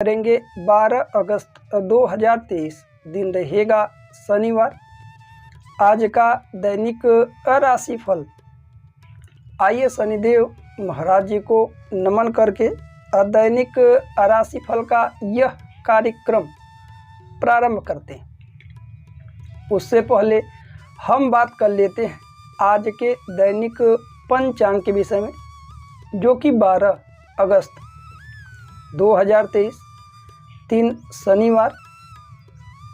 करेंगे 12 अगस्त 2023, दिन रहेगा शनिवार। आज का दैनिक राशिफल। आइए शनिदेव महाराज जी को नमन करके दैनिक राशिफल का यह कार्यक्रम प्रारंभ करते हैं। उससे पहले हम बात कर लेते हैं आज के दैनिक पंचांग के विषय में, जो कि 12 अगस्त 2023 दिन शनिवार।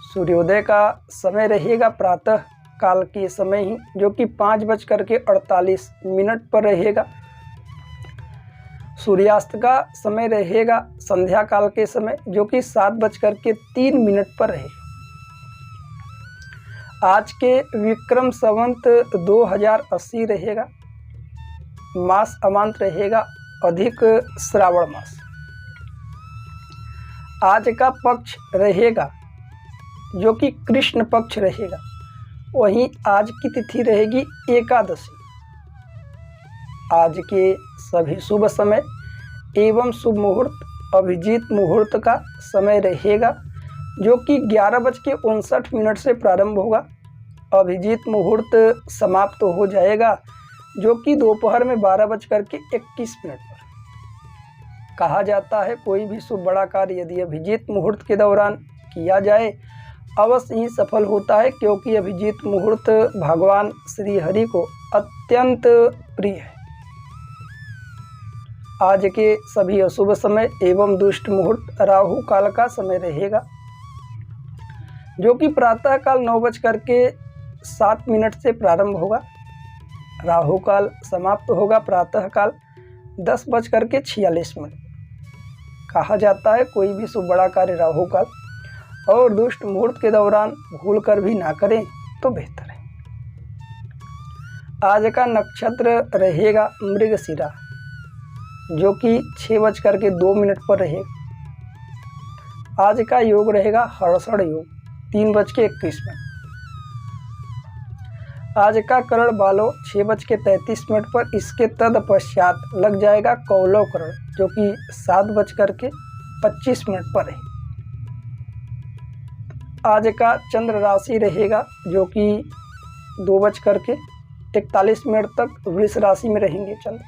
सूर्योदय का समय रहेगा प्रातः काल के समय ही, जो कि 5:48 पर रहेगा। सूर्यास्त का समय रहेगा संध्या काल के समय, जो कि 7:03 पर रहेगा। आज के विक्रम संवत 2080 रहेगा। मास अमांत रहेगा अधिक श्रावण मास। आज का पक्ष रहेगा जो कि कृष्ण पक्ष रहेगा। वहीं आज की तिथि रहेगी एकादशी। आज के सभी शुभ समय एवं शुभ मुहूर्त अभिजीत मुहूर्त का समय रहेगा, जो कि 11:59 से प्रारंभ होगा। अभिजीत मुहूर्त समाप्त हो जाएगा, जो कि दोपहर में 12:21 पर। कहा जाता है कोई भी शुभ बड़ा कार्य यदि अभिजीत मुहूर्त के दौरान किया जाए अवश्य ही सफल होता है, क्योंकि अभिजीत मुहूर्त भगवान श्री हरि को अत्यंत प्रिय है। आज के सभी अशुभ समय एवं दुष्ट मुहूर्त राहु काल का समय रहेगा, जो कि प्रातः काल 9:07 से प्रारंभ होगा। राहु काल समाप्त होगा प्रातः काल 10:46। कहा जाता है कोई भी शुभ बड़ा कार्य राहु काल और दुष्ट मुहूर्त के दौरान भूल कर भी ना करें तो बेहतर है। आज का नक्षत्र रहेगा मृगशिरा, जो कि 6:02 पर रहेगा। आज का योग रहेगा हर्षण योग 3:21। आज का करण बालो 6:33 पर। इसके तत्पश्चात लग जाएगा कौलव करण, जो कि 7:25 पर है। आज का चंद्र राशि रहेगा, जो कि 2:41 तक वृष राशि में रहेंगे चंद्र।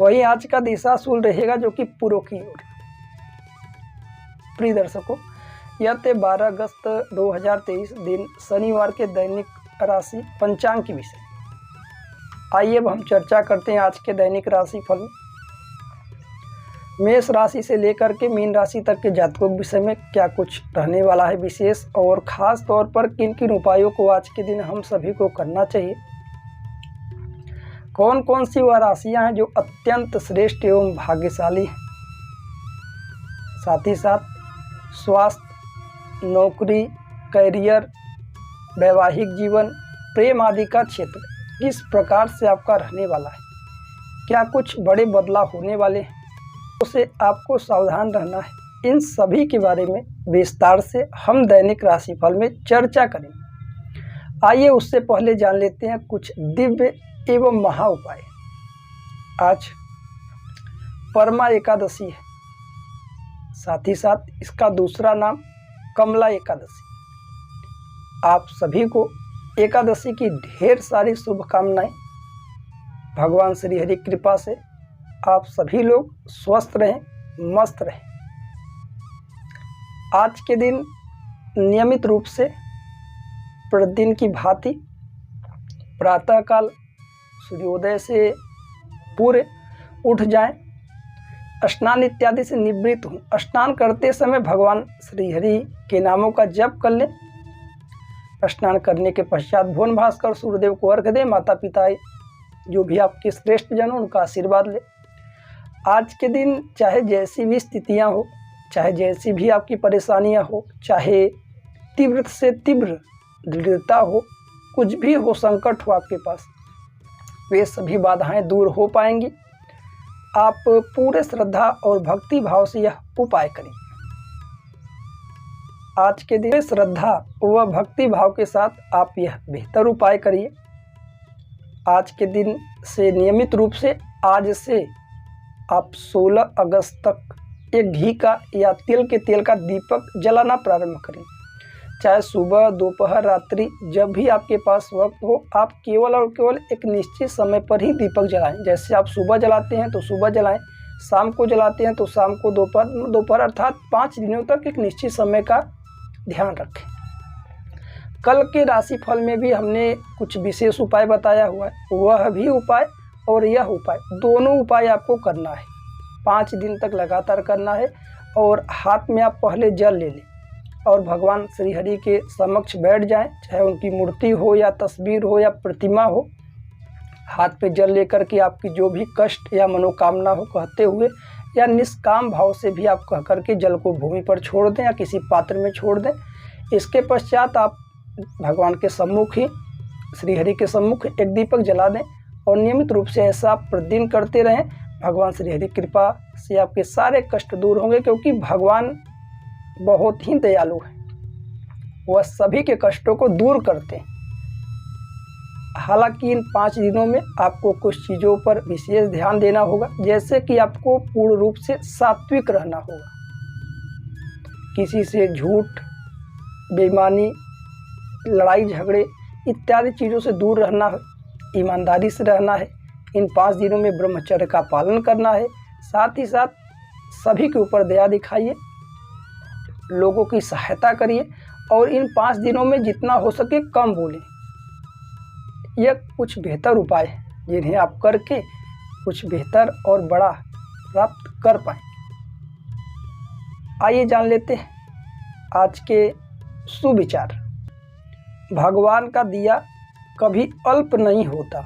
वहीं आज का दिशाशूल रहेगा, जो कि पूर्व की ओर। प्रिय दर्शकों, यह थे 12 अगस्त 2023 दिन शनिवार के दैनिक राशि पंचांग के विषय। आइए अब हम चर्चा करते हैं आज के दैनिक राशिफल में। मेष राशि से लेकर के मीन राशि तक के जातकों के विषय में क्या कुछ रहने वाला है विशेष, और खास तौर पर किन किन उपायों को आज के दिन हम सभी को करना चाहिए। कौन कौन सी वह राशियां हैं जो अत्यंत श्रेष्ठ एवं भाग्यशाली हैं। साथ ही साथ स्वास्थ्य, नौकरी, करियर, वैवाहिक जीवन, प्रेम आदि का क्षेत्र किस प्रकार से आपका रहने वाला है। क्या कुछ बड़े बदलाव होने वाले हैं, उसे आपको सावधान रहना है। इन सभी के बारे में विस्तार से हम दैनिक राशिफल में चर्चा करेंगे। आइए उससे पहले जान लेते हैं कुछ दिव्य एवं महा उपाय। आज परमा एकादशी है, साथ ही साथ इसका दूसरा नाम कमला एकादशी। आप सभी को एकादशी की ढेर सारी शुभकामनाएं। भगवान श्री हरि कृपा से आप सभी लोग स्वस्थ रहें, मस्त रहें। आज के दिन नियमित रूप से प्रतिदिन की भांति प्रातःकाल सूर्योदय से पूर्व उठ जाएं, स्नान इत्यादि से निवृत्त हों। स्नान करते समय भगवान श्री हरि के नामों का जप कर लें। स्नान करने के पश्चात भुवन भास्कर सूर्यदेव को अर्घ्य दें। माता पिता जो भी आपके श्रेष्ठ जन हो उनका आशीर्वाद लें। आज के दिन चाहे जैसी भी स्थितियां हो, चाहे जैसी भी आपकी परेशानियां हो, चाहे तीव्र से तीव्र दृढ़ता हो, कुछ भी हो, संकट हो आपके पास, वे सभी बाधाएं दूर हो पाएंगी। आप पूरे श्रद्धा और भक्ति भाव से यह उपाय करिए। आज के दिन श्रद्धा व भक्ति भाव के साथ आप यह बेहतर उपाय करिए। आज के दिन से नियमित रूप से आज से आप 16 अगस्त तक एक घी का या तिल के तेल का दीपक जलाना प्रारंभ करें। चाहे सुबह, दोपहर, रात्रि, जब भी आपके पास वक्त हो, आप केवल और केवल एक निश्चित समय पर ही दीपक जलाएं। जैसे आप सुबह जलाते हैं तो सुबह जलाएं, शाम को जलाते हैं तो शाम को, दोपहर अर्थात 5 दिनों तक एक निश्चित समय का ध्यान रखें। कल के राशिफल में भी हमने कुछ विशेष उपाय बताया हुआ है, वह भी उपाय और यह उपाय, दोनों उपाय आपको करना है। 5 दिन तक लगातार करना है और हाथ में आप पहले जल ले लें और भगवान श्री हरि के समक्ष बैठ जाएं, चाहे उनकी मूर्ति हो या तस्वीर हो या प्रतिमा हो। हाथ पे जल लेकर के आपकी जो भी कष्ट या मनोकामना हो कहते हुए या निष्काम भाव से भी आप कह करके जल को भूमि पर छोड़ दें या किसी पात्र में छोड़ दें। इसके पश्चात आप भगवान के सम्मुख ही, श्री हरि के सम्मुख एक दीपक जला दें और नियमित रूप से ऐसा आप प्रतिदिन करते रहें। भगवान श्री हरि कृपा से आपके सारे कष्ट दूर होंगे, क्योंकि भगवान बहुत ही दयालु है, वह सभी के कष्टों को दूर करते हैं। हालांकि इन 5 दिनों में आपको कुछ चीज़ों पर विशेष ध्यान देना होगा, जैसे कि आपको पूर्ण रूप से सात्विक रहना होगा। किसी से झूठ, बेईमानी, लड़ाई झगड़े इत्यादि चीज़ों से दूर रहना है, ईमानदारी से रहना है। इन 5 दिनों में ब्रह्मचर्य का पालन करना है। साथ ही साथ सभी के ऊपर दया दिखाइए, लोगों की सहायता करिए और इन 5 दिनों में जितना हो सके कम बोलें। यह कुछ बेहतर उपाय है जिन्हें आप करके कुछ बेहतर और बड़ा प्राप्त कर पाएंगे। आइए जान लेते हैं आज के सुविचार। भगवान का दिया कभी अल्प नहीं होता।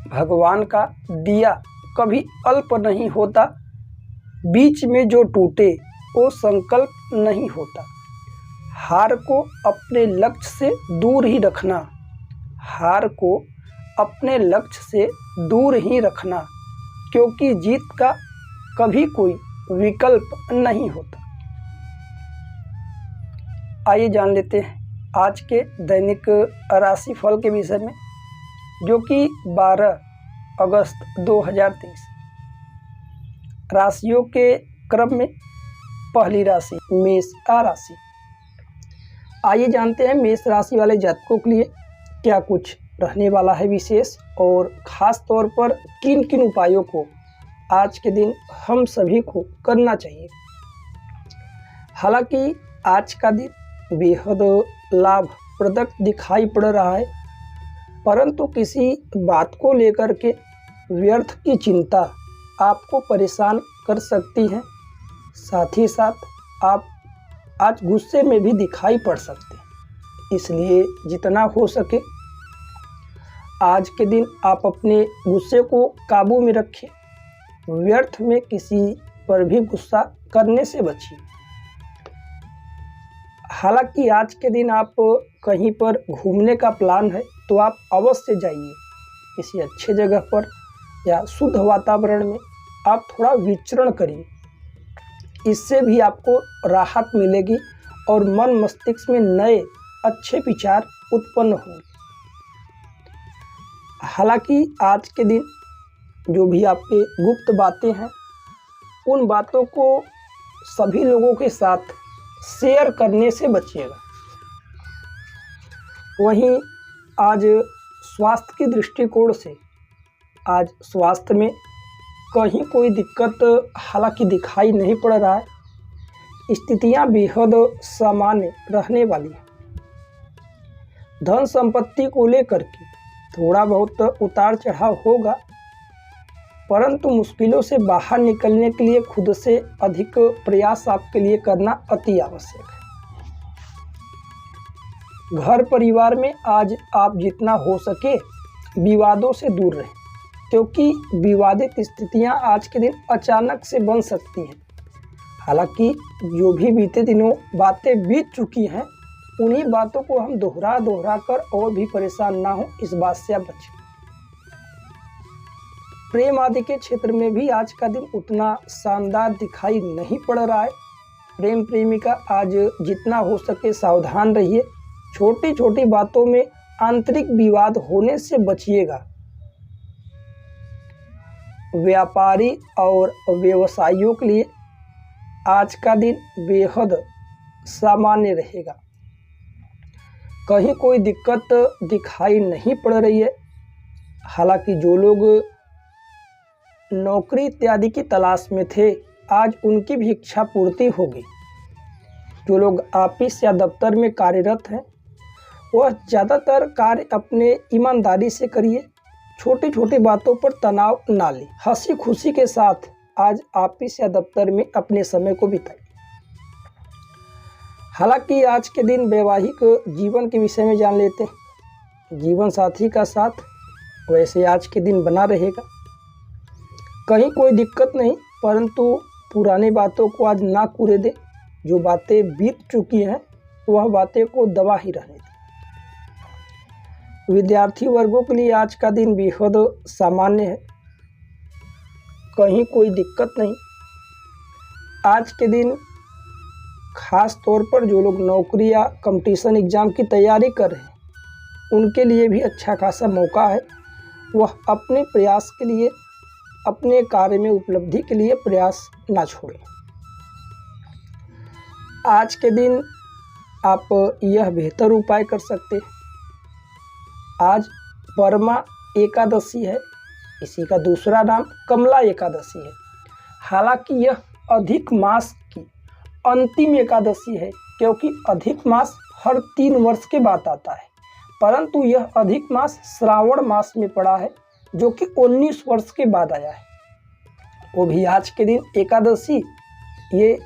भगवान का दिया कभी अल्प नहीं होता। बीच में जो टूटे वो संकल्प नहीं होता। हार को अपने लक्ष्य से दूर ही रखना। हार को अपने लक्ष्य से दूर ही रखना, क्योंकि जीत का कभी कोई विकल्प नहीं होता। आइए जान लेते हैं आज के दैनिक राशिफल के विषय में, जो कि 12 अगस्त 2023। राशियों के क्रम में पहली राशि मेष राशि। आइए जानते हैं मेष राशि वाले जातकों के लिए क्या कुछ रहने वाला है विशेष, और ख़ास तौर पर किन किन उपायों को आज के दिन हम सभी को करना चाहिए। हालांकि आज का दिन बेहद लाभप्रद दिखाई पड़ रहा है, परंतु किसी बात को लेकर के व्यर्थ की चिंता आपको परेशान कर सकती है। साथ ही साथ आप आज गुस्से में भी दिखाई पड़ सकते हैं, इसलिए जितना हो सके आज के दिन आप अपने गुस्से को काबू में रखें। व्यर्थ में किसी पर भी गुस्सा करने से बचिए। हालांकि आज के दिन आप कहीं पर घूमने का प्लान है तो आप अवश्य जाइए। किसी अच्छे जगह पर या शुद्ध वातावरण में आप थोड़ा विचरण करिए, इससे भी आपको राहत मिलेगी और मन मस्तिष्क में नए अच्छे विचार उत्पन्न होंगे। हालांकि आज के दिन जो भी आपके गुप्त बातें हैं, उन बातों को सभी लोगों के साथ शेयर करने से बचिएगा। वहीं आज स्वास्थ्य के दृष्टिकोण से आज स्वास्थ्य में कहीं कोई दिक्कत हालांकि दिखाई नहीं पड़ रहा है। स्थितियां बेहद सामान्य रहने वाली है। धन संपत्ति को लेकर के थोड़ा बहुत उतार चढ़ाव होगा, परंतु मुश्किलों से बाहर निकलने के लिए खुद से अधिक प्रयास आपके लिए करना अति आवश्यक है। घर परिवार में आज आप जितना हो सके विवादों से दूर रहें, क्योंकि विवादित स्थितियां आज के दिन अचानक से बन सकती हैं। हालांकि जो भी बीते दिनों बातें बीत चुकी हैं, उन्हीं बातों को हम दोहरा कर और भी परेशान ना हो, इस बात से आप बचें। प्रेम आदि के क्षेत्र में भी आज का दिन उतना शानदार दिखाई नहीं पड़ रहा है। प्रेम प्रेमिका आज जितना हो सके सावधान रहिए। छोटी छोटी बातों में आंतरिक विवाद होने से बचिएगा। व्यापारी और व्यवसायियों के लिए आज का दिन बेहद सामान्य रहेगा। कहीं कोई दिक्कत दिखाई नहीं पड़ रही है। हालांकि जो लोग नौकरी इत्यादि की तलाश में थे, आज उनकी भी इच्छा पूर्ति होगी। जो लोग ऑफिस या दफ्तर में कार्यरत हैं, वह ज़्यादातर कार्य अपने ईमानदारी से करिए। छोटी छोटी बातों पर तनाव ना लें। हंसी खुशी के साथ आज ऑफिस या दफ्तर में अपने समय को बिताएं। हालांकि आज के दिन वैवाहिक जीवन के विषय में जान लेते हैं। जीवन साथी का साथ वैसे आज के दिन बना रहेगा। कहीं कोई दिक्कत नहीं, परंतु पुरानी बातों को आज ना कूड़े दें। जो बातें बीत चुकी हैं वह बातें को दबा ही रहने दें। विद्यार्थी वर्गों के लिए आज का दिन बेहद सामान्य है। कहीं कोई दिक्कत नहीं। आज के दिन खास तौर पर जो लोग नौकरी या कंपटीशन एग्ज़ाम की तैयारी कर रहे हैं, उनके लिए भी अच्छा खासा मौका है। वह अपने प्रयास के लिए, अपने कार्य में उपलब्धि के लिए प्रयास ना छोड़ें। आज के दिन आप यह बेहतर उपाय कर सकते हैं। आज परमा एकादशी है। इसी का दूसरा नाम कमला एकादशी है। हालांकि यह अधिक मास की अंतिम एकादशी है, क्योंकि अधिक मास हर 3 वर्ष के बाद आता है, परंतु यह अधिक मास श्रावण मास में पड़ा है, जो कि 19 वर्ष के बाद आया है। वो भी आज के दिन एकादशी, ये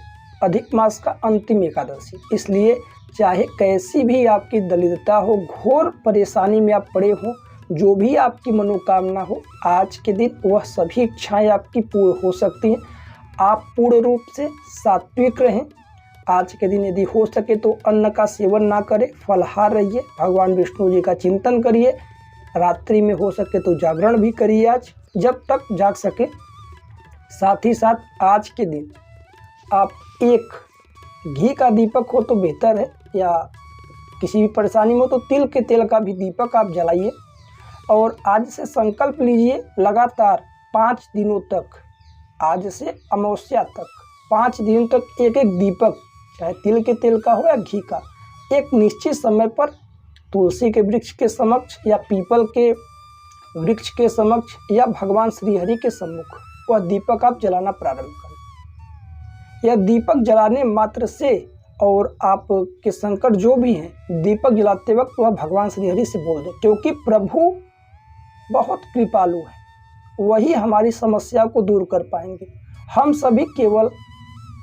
अधिक मास का अंतिम एकादशी। इसलिए चाहे कैसी भी आपकी दरिद्रता हो, घोर परेशानी में आप पड़े हो, जो भी आपकी मनोकामना हो, आज के दिन वह सभी इच्छाएं आपकी पूर्ण हो सकती हैं। आप पूर्ण रूप से सात्विक रहें। आज के दिन यदि हो सके तो अन्न का सेवन ना करें, फलाहार रहिए, भगवान विष्णु जी का चिंतन करिए। रात्रि में हो सके तो जागरण भी करिए आज, जब तक जाग सके। साथ ही साथ आज के दिन आप एक घी का दीपक हो तो बेहतर है, या किसी भी परेशानी में हो तो तिल के तेल का भी दीपक आप जलाइए। और आज से संकल्प लीजिए, लगातार 5 दिनों तक, आज से अमावस्या तक 5 दिनों तक एक एक दीपक, चाहे तिल के तेल का हो या घी का, एक निश्चित समय पर तुलसी के वृक्ष के समक्ष या पीपल के वृक्ष के समक्ष या भगवान श्री हरि के सम्मुख वह दीपक आप जलाना प्रारंभ करें। यह दीपक जलाने मात्र से, और आपके संकट जो भी हैं, दीपक जलाते वक्त वह भगवान श्री हरि से बोल दें, क्योंकि प्रभु बहुत कृपालु है। वही हमारी समस्या को दूर कर पाएंगे। हम सभी केवल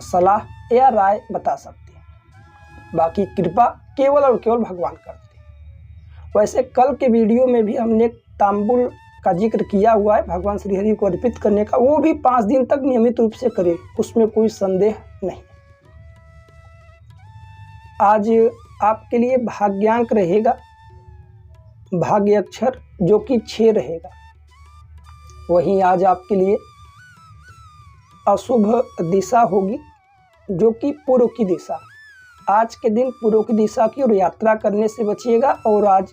सलाह या राय बता सकते हैं, बाकी कृपा केवल और केवल भगवान करते हैं। वैसे कल के वीडियो में भी हमने तांबुल का जिक्र किया हुआ है, भगवान श्री हरि को अर्पित करने का। वो भी 5 दिन तक नियमित रूप से करें, उसमें कोई संदेह नहीं। आज आपके लिए भाग्यांक रहेगा भाग्य अक्षर, जो कि 6 रहेगा। वहीं आज आपके लिए अशुभ दिशा होगी, जो कि पूर्व की दिशा। आज के दिन पूर्व की दिशा की ओर यात्रा करने से बचिएगा, और आज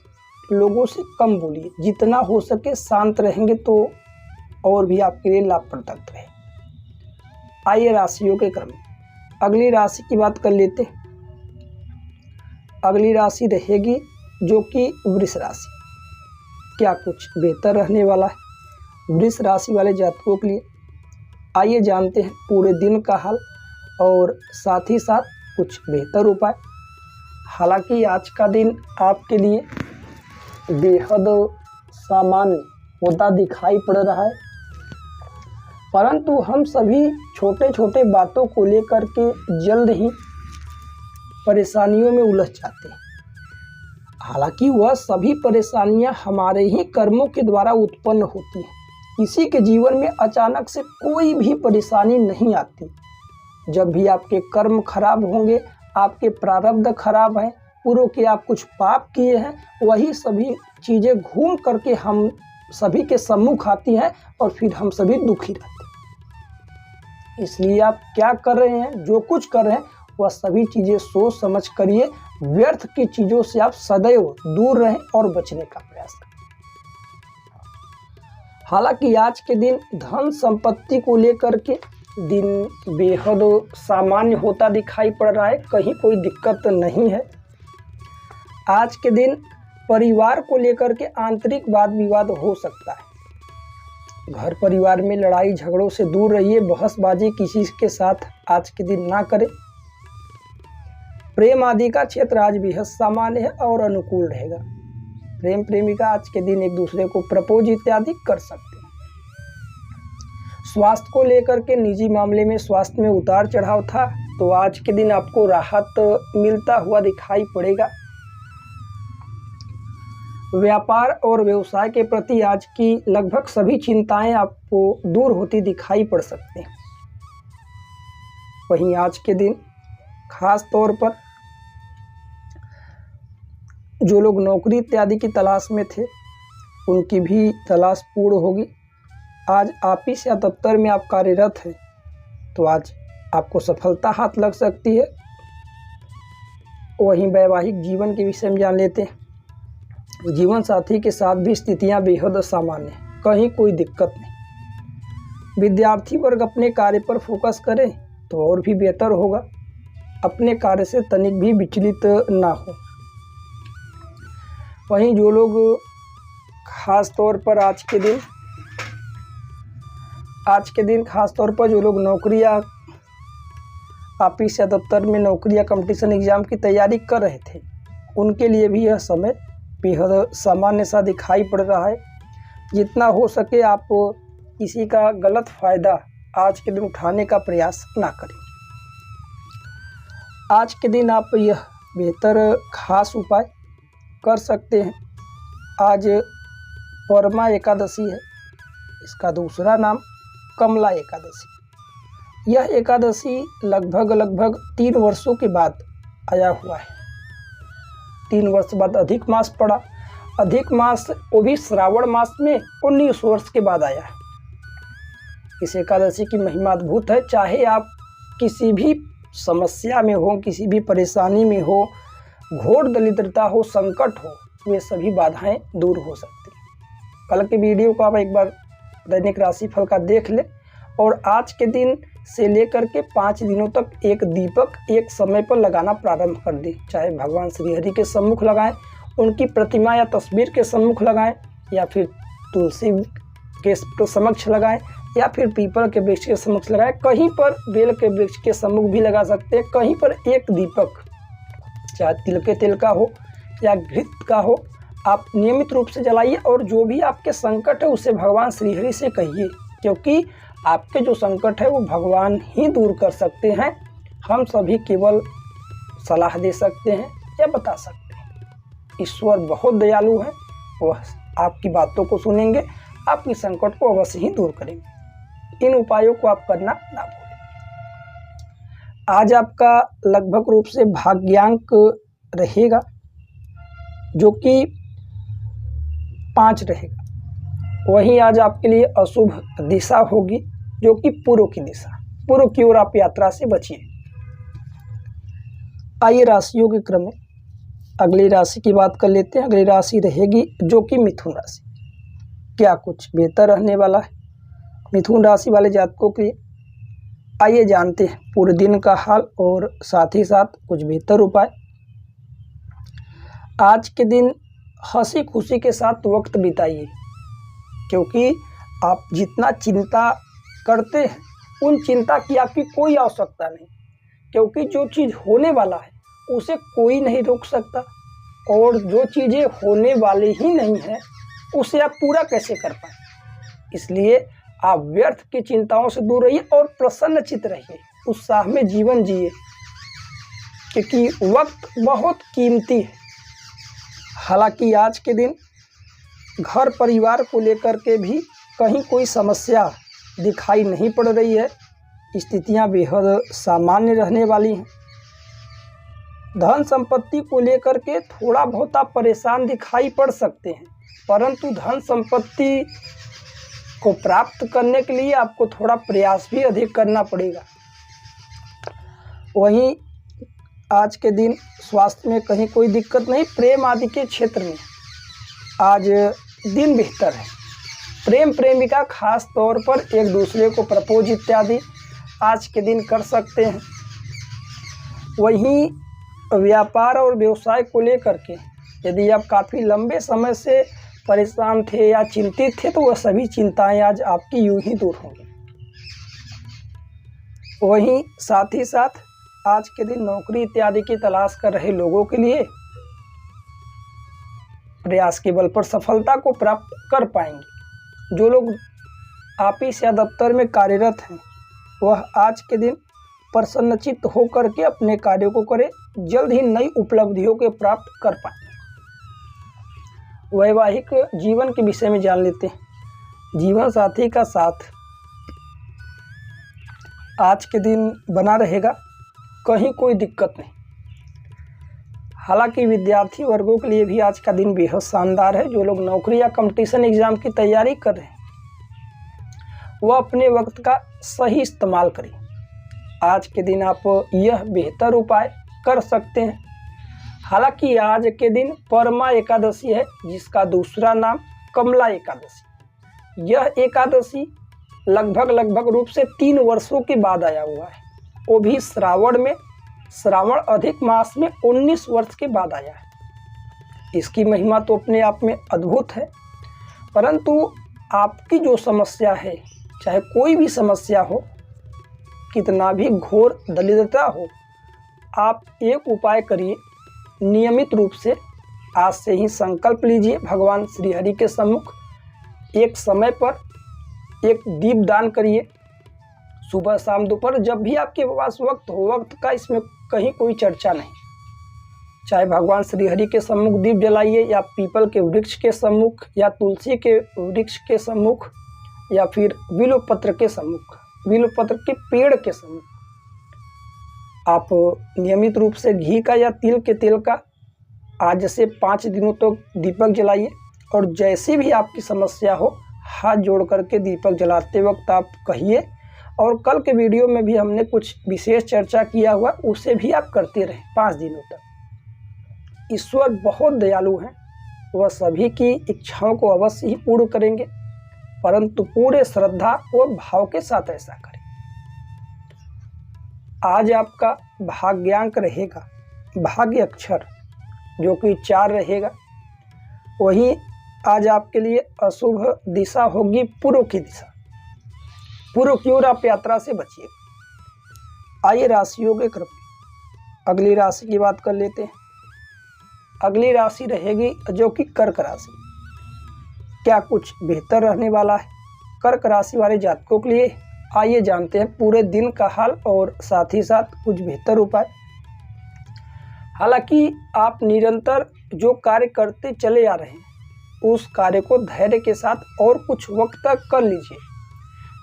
लोगों से कम बोलिए। जितना हो सके शांत रहेंगे तो और भी आपके लिए लाभप्रद रहे। आइए राशियों के क्रम में अगली राशि की बात कर लेते हैं। अगली राशि रहेगी जो कि वृष राशि। क्या कुछ बेहतर रहने वाला है वृष राशि वाले जातकों के लिए? आइए जानते हैं पूरे दिन का हाल और साथ ही साथ कुछ बेहतर उपाय। हालांकि आज का दिन आपके लिए बेहद सामान्य होता दिखाई पड़ रहा है, परंतु हम सभी छोटे छोटे बातों को लेकर के जल्द ही परेशानियों में उलझ जाते हैं। हालांकि वह सभी परेशानियां हमारे ही कर्मों के द्वारा उत्पन्न होती हैं। किसी के जीवन में अचानक से कोई भी परेशानी नहीं आती। जब भी आपके कर्म खराब होंगे, आपके प्रारब्ध खराब हैं, पूर्व के आप कुछ पाप किए हैं, वही सभी चीज़ें घूम करके हम सभी के सम्मुख आती हैं और फिर हम सभी दुखी रहते हैं। इसलिए आप क्या कर रहे हैं, जो कुछ कर रहे हैं, वह सभी चीज़ें सोच समझ करिए। व्यर्थ की चीज़ों से आप सदैव दूर रहें और बचने का प्रयास करें। हालांकि आज के दिन धन संपत्ति को लेकर के दिन बेहद सामान्य होता दिखाई पड़ रहा है, कहीं कोई दिक्कत नहीं है। आज के दिन परिवार को लेकर के आंतरिक वाद विवाद हो सकता है। घर परिवार में लड़ाई झगड़ों से दूर रहिए, बहसबाजी किसी के साथ आज के दिन ना करें। प्रेम आदि का क्षेत्र आज बेहद सामान्य है और अनुकूल रहेगा। प्रेम प्रेमिका आज के दिन एक दूसरे को प्रपोज इत्यादि कर सकते हैं। स्वास्थ्य को लेकर के निजी मामले में स्वास्थ्य में उतार चढ़ाव था, तो आज के दिन आपको राहत मिलता हुआ दिखाई पड़ेगा। व्यापार और व्यवसाय के प्रति आज की लगभग सभी चिंताएं आपको दूर होती दिखाई पड़ सकती हैं। वहीं आज के दिन खास तौर पर जो लोग नौकरी इत्यादि की तलाश में थे, उनकी भी तलाश पूर्ण होगी। आज ऑफिस या दफ्तर में आप कार्यरत हैं, तो आज आपको सफलता हाथ लग सकती है। वहीं वैवाहिक जीवन के विषय में जान लेते हैं। जीवन साथी के साथ भी स्थितियां बेहद सामान्य हैं, कहीं कोई दिक्कत नहीं। विद्यार्थी वर्ग अपने कार्य पर फोकस करें तो और भी बेहतर होगा। अपने कार्य से तनिक भी विचलित ना हो। वहीं जो लोग खास तौर पर आज के दिन खास तौर पर जो लोग नौकरी या ऑफिस या दफ्तर में नौकरी या कंपटीशन एग्जाम की तैयारी कर रहे थे, उनके लिए भी यह समय बेहद सामान्य सा दिखाई पड़ रहा है। जितना हो सके आप किसी का गलत फ़ायदा आज के दिन उठाने का प्रयास ना करें। आज के दिन आप यह बेहतर खास उपाय कर सकते हैं। आज परमा एकादशी है, इसका दूसरा नाम कमला एकादशी। यह एकादशी लगभग 3 वर्षों के बाद आया हुआ है। 3 वर्ष बाद अधिक मास पड़ा। अधिक मास वो भी श्रावण मास में 19 वर्ष के बाद आया है। इस एकादशी की महिमा अद्भुत है। चाहे आप किसी भी समस्या में हो, किसी भी परेशानी में हो, घोर दरिद्रता हो, संकट हो, वे सभी बाधाएं दूर हो सकती हैं। कल के वीडियो को आप एक बार दैनिक राशिफल का देख लें और आज के दिन से लेकर के 5 दिनों तक एक दीपक एक समय पर लगाना प्रारंभ कर दें। चाहे भगवान श्रीहरि के सम्मुख लगाएं, उनकी प्रतिमा या तस्वीर के सम्मुख लगाएं, या फिर तुलसी के समक्ष लगाएं, या फिर पीपल के वृक्ष के समक्ष लगाएं। कहीं पर बेल के वृक्ष के सम्मुख भी लगा सकते हैं। कहीं पर एक दीपक, चाहे तिल के तेल का हो या घृत का हो, आप नियमित रूप से जलाइए और जो भी आपके संकट है उसे भगवान श्रीहरि से कहिए, क्योंकि आपके जो संकट है वो भगवान ही दूर कर सकते हैं। हम सभी केवल सलाह दे सकते हैं या बता सकते हैं। ईश्वर बहुत दयालु है, वह आपकी बातों को सुनेंगे, आपकी संकट को अवश्य ही दूर करेंगे। इन उपायों को आप करना ना भूलें। आज आपका लगभग रूप से भाग्यांक रहेगा जो कि 5 रहेगा। वहीं आज आपके लिए अशुभ दिशा होगी जो कि पूर्व की दिशा। पूर्व की ओर आप यात्रा से बचिए। आइए राशियों के क्रम में अगली राशि की बात कर लेते हैं। अगली राशि रहेगी जो कि मिथुन राशि। क्या कुछ बेहतर रहने वाला है मिथुन राशि वाले जातकों के लिए? आइए जानते हैं पूरे दिन का हाल और साथ ही साथ कुछ बेहतर उपाय। आज के दिन हंसी खुशी के साथ वक्त बिताइए, क्योंकि आप जितना चिंता करते हैं उन चिंता की आपकी कोई आवश्यकता नहीं, क्योंकि जो चीज़ होने वाला है उसे कोई नहीं रोक सकता, और जो चीज़ें होने वाली ही नहीं है उसे आप पूरा कैसे कर पाए। इसलिए आप व्यर्थ की चिंताओं से दूर रहिए और प्रसन्नचित्त रहिए, उत्साह में जीवन जिए, क्योंकि वक्त बहुत कीमती है। हालांकि आज के दिन घर परिवार को लेकर के भी कहीं कोई समस्या दिखाई नहीं पड़ रही है। स्थितियां बेहद सामान्य रहने वाली हैं। धन संपत्ति को लेकर के थोड़ा बहुत आप परेशान दिखाई पड़ सकते हैं, परंतु धन संपत्ति को प्राप्त करने के लिए आपको थोड़ा प्रयास भी अधिक करना पड़ेगा। वहीं आज के दिन स्वास्थ्य में कहीं कोई दिक्कत नहीं। प्रेम आदि के क्षेत्र में आज दिन बेहतर है। प्रेम प्रेमिका खास तौर पर एक दूसरे को प्रपोज इत्यादि आज के दिन कर सकते हैं। वहीं व्यापार और व्यवसाय को लेकर के यदि आप काफ़ी लंबे समय से परेशान थे या चिंतित थे तो वह सभी चिंताएं आज आपकी यूं ही दूर होंगी। वहीं साथ ही साथ आज के दिन नौकरी इत्यादि की तलाश कर रहे लोगों के लिए प्रयास के बल पर सफलता को प्राप्त कर पाएंगे। जो लोग ऑफिस या दफ्तर में कार्यरत हैं वह आज के दिन प्रसन्नचित्त होकर के अपने कार्यों को करें, जल्द ही नई उपलब्धियों के प्राप्त कर पाएंगे। वैवाहिक जीवन के विषय में जान लेते हैं। जीवन साथी का साथ आज के दिन बना रहेगा, कहीं कोई दिक्कत नहीं। हालांकि विद्यार्थी वर्गों के लिए भी आज का दिन बेहद शानदार है। जो लोग नौकरी या कंपटीशन एग्जाम की तैयारी कर रहे हैं वह अपने वक्त का सही इस्तेमाल करें। आज के दिन आप यह बेहतर उपाय कर सकते हैं। हालांकि आज के दिन परमा एकादशी है, जिसका दूसरा नाम कमला एकादशी। यह एकादशी लगभग रूप से 3 वर्षों के बाद आया हुआ है, वो भी श्रावण अधिक मास में 19 वर्ष के बाद आया है। इसकी महिमा तो अपने आप में अद्भुत है, परंतु आपकी जो समस्या है, चाहे कोई भी समस्या हो, कितना भी घोर दरिद्रता हो, आप एक उपाय करिए। नियमित रूप से आज से ही संकल्प लीजिए, भगवान श्री हरि के सम्मुख एक समय पर एक दीप दान करिए। सुबह शाम दोपहर जब भी आपके पास वक्त हो, वक्त का इसमें कहीं कोई चर्चा नहीं। चाहे भगवान श्री हरि के सम्मुख दीप जलाइए, या पीपल के वृक्ष के सम्मुख, या तुलसी के वृक्ष के सम्मुख, या फिर बिल्वपत्र के सम्मुख, बिल्वपत्र के पेड़ के सम्मुख। आप नियमित रूप से घी का या तिल के तेल का आज से 5 दिनों तक तो दीपक जलाइए। और जैसी भी आपकी समस्या हो, हाथ जोड़ करके दीपक जलाते वक्त आप कहिए। और कल के वीडियो में भी हमने कुछ विशेष चर्चा किया हुआ, उसे भी आप करते रहें 5 दिनों तक। ईश्वर बहुत दयालु हैं, वह सभी की इच्छाओं को अवश्य ही पूर्ण करेंगे, परंतु पूरे श्रद्धा व भाव के साथ ऐसा करें। आज आपका भाग्यांक रहेगा भाग्य अक्षर, जो कि 4 रहेगा। वहीं आज आपके लिए अशुभ दिशा होगी पूर्व की दिशा। पूर्व की ओर आप यात्रा से बचिए। आइए राशियों के क्रम में अगली राशि की बात कर लेते हैं। अगली राशि रहेगी जो कि कर्क राशि। क्या कुछ बेहतर रहने वाला है कर्क राशि वाले जातकों के लिए? आइए जानते हैं पूरे दिन का हाल और साथ ही साथ कुछ बेहतर उपाय। हालांकि आप निरंतर जो कार्य करते चले आ रहे हैं, उस कार्य को धैर्य के साथ और कुछ वक्त तक कर लीजिए,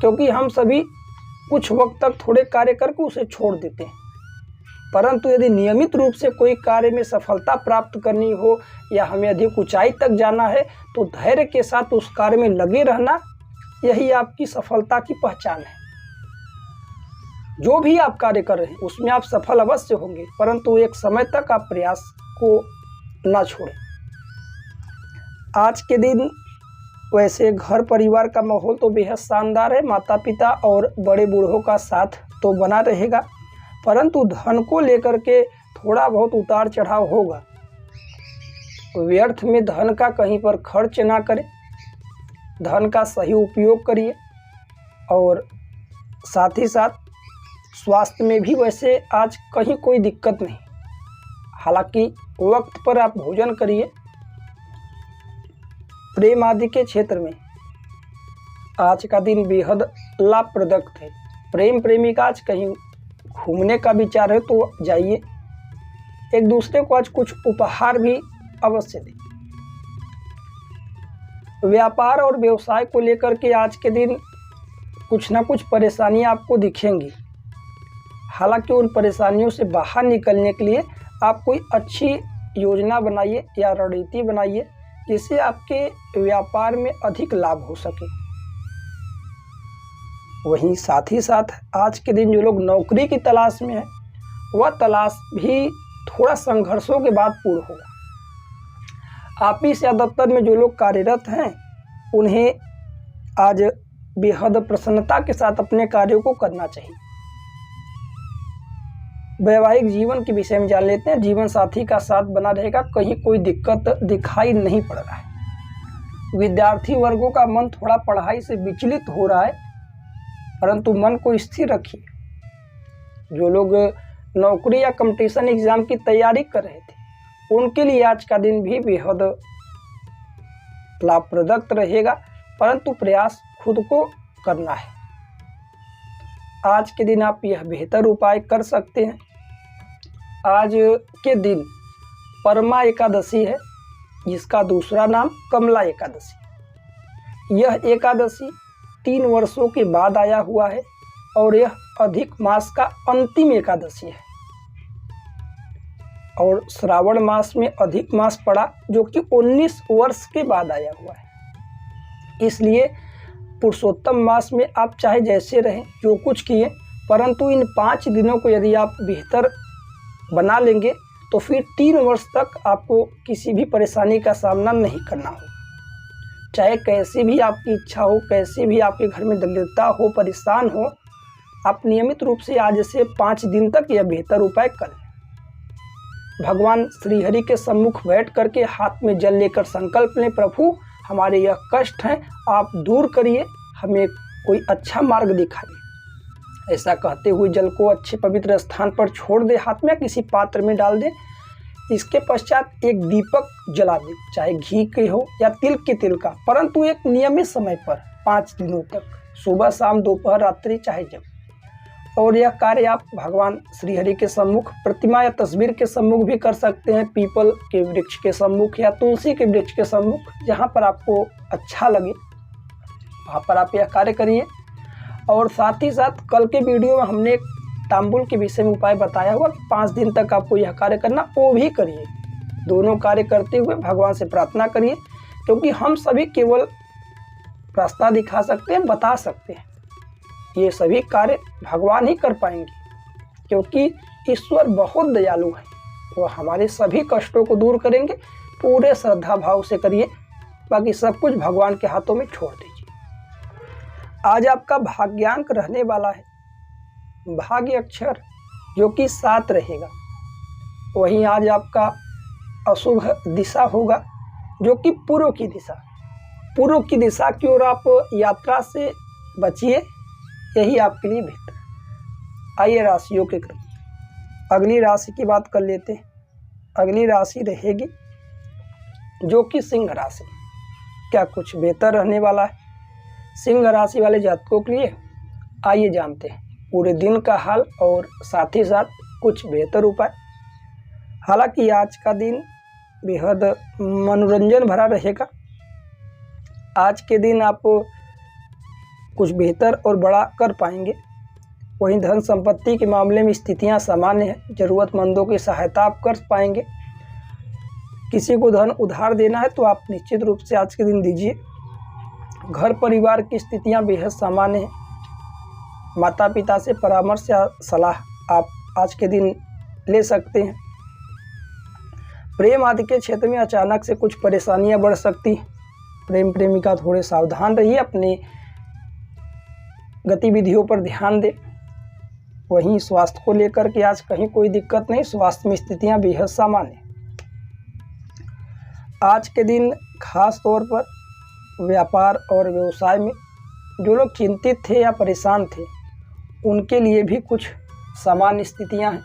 क्योंकि हम सभी कुछ वक्त तक थोड़े कार्य करके उसे छोड़ देते हैं। परंतु यदि नियमित रूप से कोई कार्य में सफलता प्राप्त करनी हो या हमें अधिक ऊंचाई तक जाना है, तो धैर्य के साथ उस कार्य में लगे रहना, यही आपकी सफलता की पहचान है। जो भी आप कार्य कर रहे हैं उसमें आप सफल अवश्य होंगे, परंतु एक समय तक आप प्रयास को ना छोड़ें। आज के दिन वैसे घर परिवार का माहौल तो बेहद शानदार है। माता पिता और बड़े बूढ़ों का साथ तो बना रहेगा, परंतु धन को लेकर के थोड़ा बहुत उतार चढ़ाव होगा। व्यर्थ में धन का कहीं पर खर्च ना करें, धन का सही उपयोग करिए। और साथ ही साथ स्वास्थ्य में भी वैसे आज कहीं कोई दिक्कत नहीं। हालांकि वक्त पर आप भोजन करिए। प्रेम आदि के क्षेत्र में आज का दिन बेहद लाभप्रद है। प्रेम प्रेमिका आज कहीं घूमने का विचार है तो जाइए। एक दूसरे को आज कुछ उपहार भी अवश्य दें। व्यापार और व्यवसाय को लेकर के आज के दिन कुछ ना कुछ परेशानियां आपको दिखेंगी। हालांकि उन परेशानियों से बाहर निकलने के लिए आप कोई अच्छी योजना बनाइए या रणनीति बनाइए, जिससे आपके व्यापार में अधिक लाभ हो सके। वहीं साथ ही साथ आज के दिन जो लोग नौकरी की तलाश में है, वह तलाश भी थोड़ा संघर्षों के बाद पूर्ण होगा। ऑफिस या दफ्तर में जो लोग कार्यरत हैं, उन्हें आज बेहद प्रसन्नता के साथ अपने कार्यों को करना चाहिए। वैवाहिक जीवन के विषय में जान लेते हैं। जीवन साथी का साथ बना रहेगा, कहीं कोई दिक्कत दिखाई नहीं पड़ रहा है। विद्यार्थी वर्गों का मन थोड़ा पढ़ाई से विचलित हो रहा है, परंतु मन को स्थिर रखिए। जो लोग नौकरी या कंपटीशन एग्जाम की तैयारी कर रहे थे, उनके लिए आज का दिन भी बेहद लाभप्रद रहेगा, परंतु प्रयास खुद को करना है। आज के दिन आप यह बेहतर उपाय कर सकते हैं। आज के दिन परमा एकादशी है, जिसका दूसरा नाम कमला एकादशी। यह एकादशी 3 वर्षों के बाद आया हुआ है और यह अधिक मास का अंतिम एकादशी है। और श्रावण मास में अधिक मास पड़ा, जो कि 19 वर्ष के बाद आया हुआ है। इसलिए पुरुषोत्तम मास में आप चाहे जैसे रहें, जो कुछ किए, परंतु इन 5 दिनों को यदि आप बेहतर बना लेंगे तो फिर 3 वर्ष तक आपको किसी भी परेशानी का सामना नहीं करना होगा। चाहे कैसी भी आपकी इच्छा हो, कैसी भी आपके घर में दरिद्रता हो, परेशान हो, आप नियमित रूप से आज से 5 दिन तक यह बेहतर उपाय करें। भगवान श्रीहरि के सम्मुख बैठ करके हाथ में जल लेकर संकल्प लें, प्रभु हमारे यह कष्ट हैं आप दूर करिए, हमें कोई अच्छा मार्ग दिखाइए। ऐसा कहते हुए जल को अच्छे पवित्र स्थान पर छोड़ दे, हाथ में किसी पात्र में डाल दे। इसके पश्चात एक दीपक जला दे, चाहे घी के हो या तिल के तेल का, परंतु एक नियमित समय पर 5 दिनों तक, सुबह शाम दोपहर रात्रि चाहे जब। और यह कार्य आप भगवान श्रीहरि के सम्मुख प्रतिमा या तस्वीर के सम्मुख भी कर सकते हैं, पीपल के वृक्ष के सम्मुख या तुलसी के वृक्ष के सम्मुख, जहाँ पर आपको अच्छा लगे वहाँ पर आप यह कार्य करिए। और साथ ही साथ कल के वीडियो में हमने तांबुल के विषय में उपाय बताया हुआ कि 5 दिन तक आपको यह कार्य करना, वो भी करिए। दोनों कार्य करते हुए भगवान से प्रार्थना करिए, क्योंकि हम सभी केवल रास्ता दिखा सकते हैं, बता सकते हैं, ये सभी कार्य भगवान ही कर पाएंगे, क्योंकि ईश्वर बहुत दयालु है। वो हमारे सभी कष्टों को दूर करेंगे। पूरे श्रद्धा भाव से करिए, बाकी सब कुछ भगवान के हाथों में छोड़ दीजिए। आज आपका भाग्यांक रहने वाला है भाग्य अक्षर, जो कि 7 रहेगा। वहीं आज आपका अशुभ दिशा होगा, जो कि पूर्व की दिशा। पूर्व की दिशा की ओर आप यात्रा से बचिए, यही आपके लिए बेहतर। आइए राशियों के क्रम, अगली राशि की बात कर लेते हैं। अगली राशि रहेगी जो कि सिंह राशि। क्या कुछ बेहतर रहने वाला है सिंह राशि वाले जातकों के लिए? आइए जानते हैं पूरे दिन का हाल और साथ ही साथ कुछ बेहतर उपाय। हालांकि आज का दिन बेहद मनोरंजन भरा रहेगा। आज के दिन आप कुछ बेहतर और बड़ा कर पाएंगे। वहीं धन संपत्ति के मामले में स्थितियां सामान्य हैं। ज़रूरतमंदों की सहायता आप कर पाएंगे। किसी को धन उधार देना है तो आप निश्चित रूप से आज के दिन दीजिए। घर परिवार की स्थितियां बेहद सामान्य हैं। माता पिता से परामर्श या सलाह आप आज के दिन ले सकते हैं। प्रेम आदि के क्षेत्र में अचानक से कुछ परेशानियां बढ़ सकती। प्रेम प्रेमिका थोड़े सावधान रहिए, अपनी गतिविधियों पर ध्यान दें। वहीं स्वास्थ्य को लेकर के आज कहीं कोई दिक्कत नहीं, स्वास्थ्य में स्थितियां बेहद सामान्य। आज के दिन खास तौर पर व्यापार और व्यवसाय में जो लोग चिंतित थे या परेशान थे, उनके लिए भी कुछ सामान्य स्थितियां हैं।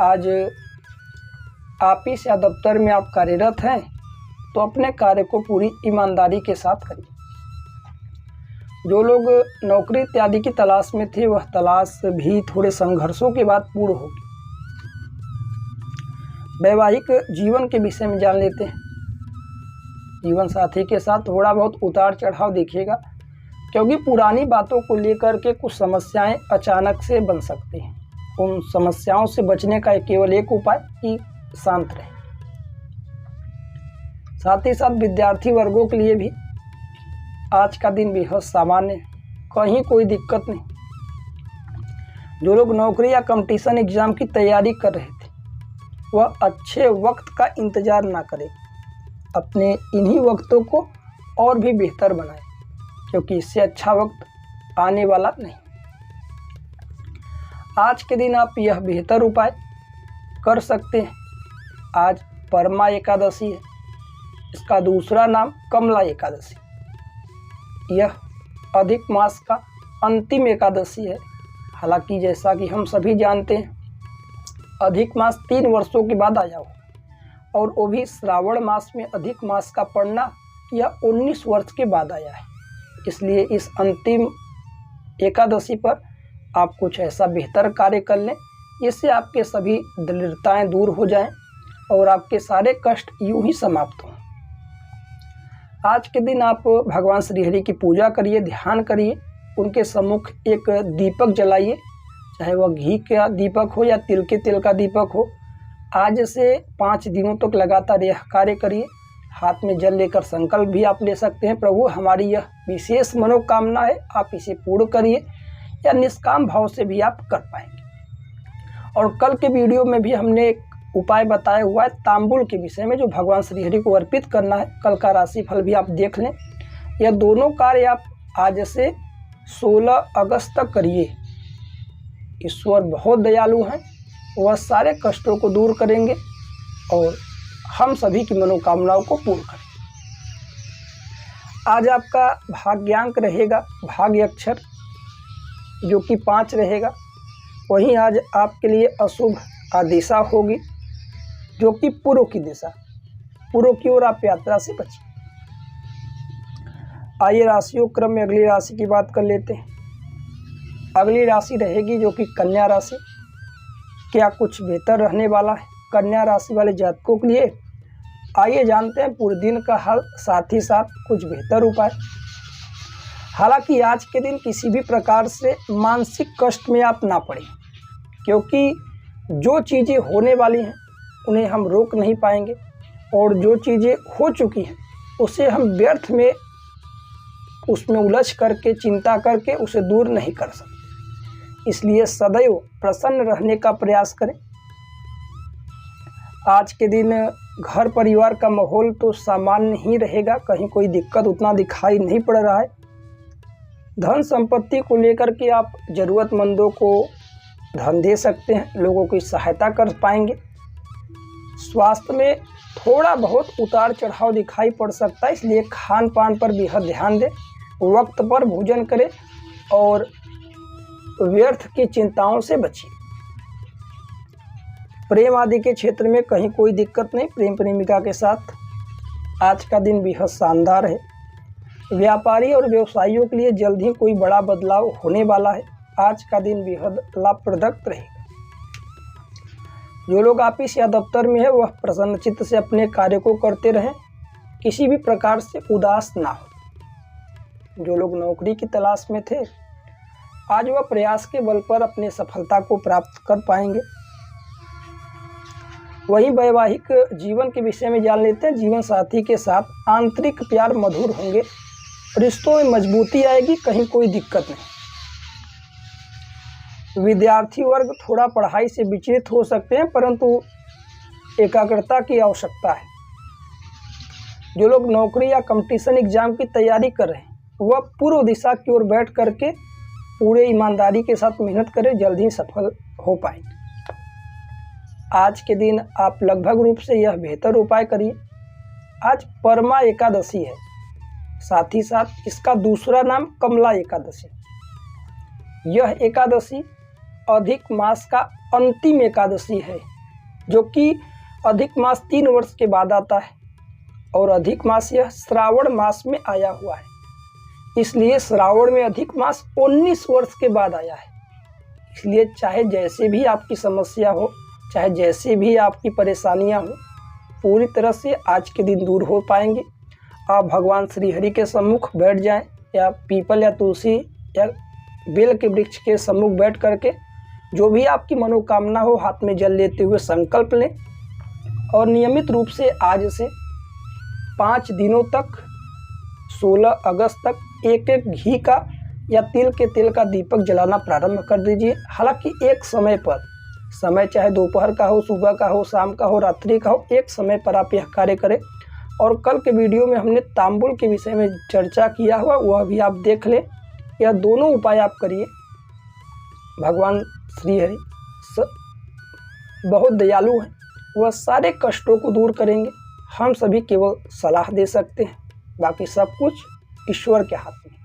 आज ऑफिस या दफ्तर में आप कार्यरत हैं तो अपने कार्य को पूरी ईमानदारी के साथ करिए। जो लोग नौकरी इत्यादि की तलाश में थे, वह तलाश भी थोड़े संघर्षों के बाद पूर्ण होगी। वैवाहिक जीवन के विषय में जान लेते हैं। जीवन साथी के साथ थोड़ा बहुत उतार चढ़ाव दिखेगा, क्योंकि पुरानी बातों को लेकर के कुछ समस्याएं अचानक से बन सकती हैं। उन समस्याओं से बचने का केवल एक उपाय कि शांत रहें। साथ ही साथ विद्यार्थी वर्गों के लिए भी आज का दिन बेहद सामान्य है, कहीं कोई दिक्कत नहीं। जो लोग नौकरी या कंपटीशन एग्जाम की तैयारी कर रहे थे, वह अच्छे वक्त का इंतज़ार ना करें, अपने इन्हीं वक्तों को और भी बेहतर बनाएं। क्योंकि इससे अच्छा वक्त आने वाला नहीं। आज के दिन आप यह बेहतर उपाय कर सकते हैं। आज परमा एकादशी है, इसका दूसरा नाम कमला एकादशी। यह अधिक मास का अंतिम एकादशी है। हालांकि जैसा कि हम सभी जानते हैं, अधिक मास 3 वर्षों के बाद आया हो, और वो भी श्रावण मास में अधिक मास का पड़ना यह 19 वर्ष के बाद आया है। इसलिए इस अंतिम एकादशी पर आप कुछ ऐसा बेहतर कार्य कर लें जिससे आपके सभी दरिद्रताएं दूर हो जाएं और आपके सारे कष्ट यूं ही समाप्त हों। आज के दिन आप भगवान श्री हरि की पूजा करिए, ध्यान करिए, उनके सम्मुख एक दीपक जलाइए, चाहे वह घी का दीपक हो या तिल के तेल का दीपक हो। आज से 5 दिनों तक लगातार यह कार्य करिए। हाथ में जल लेकर संकल्प भी आप ले सकते हैं, प्रभु हमारी यह विशेष मनोकामना है, आप इसे पूर्ण करिए, या निष्काम भाव से भी आप कर पाएंगे। और कल के वीडियो में भी हमने एक उपाय बताया हुआ है तांबुल के विषय में, जो भगवान श्री हरि को अर्पित करना है। कल का राशिफल भी आप देख लें। यह दोनों कार्य आप आज से 16 अगस्त तक करिए। ईश्वर बहुत दयालु हैं, वह सारे कष्टों को दूर करेंगे और हम सभी की मनोकामनाओं को पूर्ण करेंगे। आज आपका भाग्यांक रहेगा भाग्य अक्षर, जो कि 5 रहेगा। वहीं आज आपके लिए अशुभ दिशा होगी, जो कि पूर्व की दिशा, पूर्व की ओर आप यात्रा से बचिए। आइए राशियों क्रम में अगली राशि की बात कर लेते हैं। अगली राशि रहेगी जो कि कन्या राशि। क्या कुछ बेहतर रहने वाला है कन्या राशि वाले जातकों के लिए? आइए जानते हैं पूरे दिन का हाल, साथ ही साथ कुछ बेहतर उपाय। हालांकि आज के दिन किसी भी प्रकार से मानसिक कष्ट में आप ना पड़ें, क्योंकि जो चीज़ें होने वाली हैं उन्हें हम रोक नहीं पाएंगे, और जो चीज़ें हो चुकी हैं उसे हम व्यर्थ में उसमें उलझ करके चिंता करके उसे दूर नहीं कर सकते। इसलिए सदैव प्रसन्न रहने का प्रयास करें। आज के दिन घर परिवार का माहौल तो सामान्य ही रहेगा, कहीं कोई दिक्कत उतना दिखाई नहीं पड़ रहा है। धन संपत्ति को लेकर के आप ज़रूरतमंदों को धन दे सकते हैं, लोगों की सहायता कर पाएंगे। स्वास्थ्य में थोड़ा बहुत उतार चढ़ाव दिखाई पड़ सकता है, इसलिए खान पान पर बेहद ध्यान दें, वक्त पर भोजन करें और व्यर्थ की चिंताओं से बचिए। प्रेम आदि के क्षेत्र में कहीं कोई दिक्कत नहीं, प्रेम प्रेमिका के साथ आज का दिन बेहद शानदार है। व्यापारी और व्यवसायियों के लिए जल्द ही कोई बड़ा बदलाव होने वाला है। आज का दिन बेहद लाभप्रद रहेगा। जो लोग ऑफिस या दफ्तर में है वह प्रसन्नचित्त से अपने कार्य को करते रहें, किसी भी प्रकार से उदास ना हो। जो लोग नौकरी की तलाश में थे, आज वह प्रयास के बल पर अपने सफलता को प्राप्त कर पाएंगे। वहीं वैवाहिक जीवन के विषय में जान लेते हैं। जीवन साथी के साथ आंतरिक प्यार मधुर होंगे, रिश्तों में मजबूती आएगी, कहीं कोई दिक्कत नहीं। विद्यार्थी वर्ग थोड़ा पढ़ाई से विचलित हो सकते हैं, परंतु एकाग्रता की आवश्यकता है। जो लोग नौकरी या कंपटीशन एग्जाम की तैयारी कर रहे हैं, वह पूर्व दिशा की ओर बैठ करके पूरे ईमानदारी के साथ मेहनत करें, जल्द ही सफल हो पाएंगे। आज के दिन आप लगभग रूप से यह बेहतर उपाय करिए। आज परमा एकादशी है, साथ ही साथ इसका दूसरा नाम कमला एकादशी। यह एकादशी अधिक मास का अंतिम एकादशी है, जो कि अधिक मास 3 वर्ष के बाद आता है, और अधिक मास यह श्रावण मास में आया हुआ है। इसलिए श्रावण में अधिक मास 19 वर्ष के बाद आया है। इसलिए चाहे जैसे भी आपकी समस्या हो, चाहे जैसे भी आपकी परेशानियां हो, पूरी तरह से आज के दिन दूर हो पाएंगी। आप भगवान श्री हरि के सम्मुख बैठ जाएं, या पीपल या तुलसी या बेल के वृक्ष के सम्मुख बैठ करके जो भी आपकी मनोकामना हो हाथ में जल लेते हुए संकल्प लें, और नियमित रूप से आज से 5 दिनों तक 16 अगस्त तक एक घी का या तिल के तेल का दीपक जलाना प्रारंभ कर दीजिए। हालांकि एक समय पर, समय चाहे दोपहर का हो, सुबह का हो, शाम का हो, रात्रि का हो, एक समय पर आप यह कार्य करें। और कल के वीडियो में हमने तांबुल के विषय में चर्चा किया हुआ, वह भी आप देख लें। यह दोनों उपाय आप करिए। भगवान श्री हरि बहुत दयालु हैं, वह सारे कष्टों को दूर करेंगे। हम सभी केवल सलाह दे सकते हैं, बाकी सब कुछ ईश्वर के हाथ में।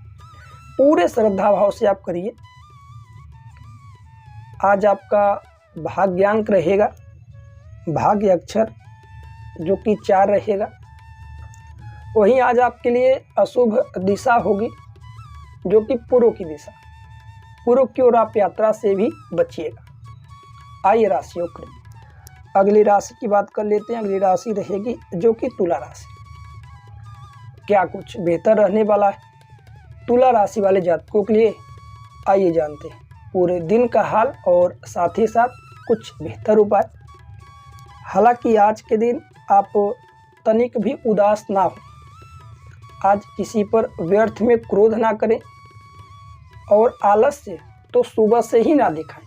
पूरे श्रद्धा भाव से आप करिए। आज आपका भाग्यांक रहेगा भाग्य अक्षर, जो कि 4 रहेगा। वहीं आज आपके लिए अशुभ दिशा होगी, जो कि पूर्व की दिशा। पूर्व की ओर आप यात्रा से भी बचिएगा। आइए राशियों की अगली राशि की बात कर लेते हैं। अगली राशि रहेगी जो कि तुला राशि। क्या कुछ बेहतर रहने वाला है तुला राशि वाले जातकों के लिए, आइए जानते हैं पूरे दिन का हाल और साथ ही साथ कुछ बेहतर उपाय। हालांकि आज के दिन आप तनिक भी उदास ना हो। आज किसी पर व्यर्थ में क्रोध ना करें और आलस्य तो सुबह से ही ना दिखाएं,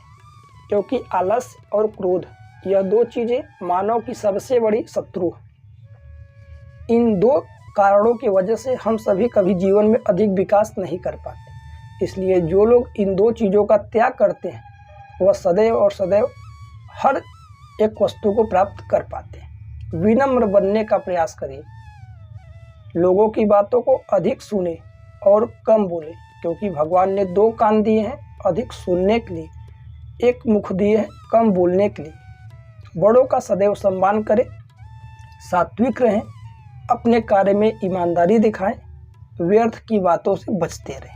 क्योंकि आलस्य और क्रोध यह 2 चीज़ें मानव की सबसे बड़ी शत्रु है। इन 2 कारणों की वजह से हम सभी कभी जीवन में अधिक विकास नहीं कर पाते। इसलिए जो लोग इन 2 चीज़ों का त्याग करते हैं वह सदैव और सदैव हर एक वस्तु को प्राप्त कर पाते हैं। विनम्र बनने का प्रयास करिए। लोगों की बातों को अधिक सुने और कम बोले, क्योंकि भगवान ने 2 कान दिए हैं अधिक सुनने के लिए, 1 मुख दिए हैं कम बोलने के लिए। बड़ों का सदैव सम्मान करें, सात्विक रहें, अपने कार्य में ईमानदारी दिखाएं, व्यर्थ की बातों से बचते रहें।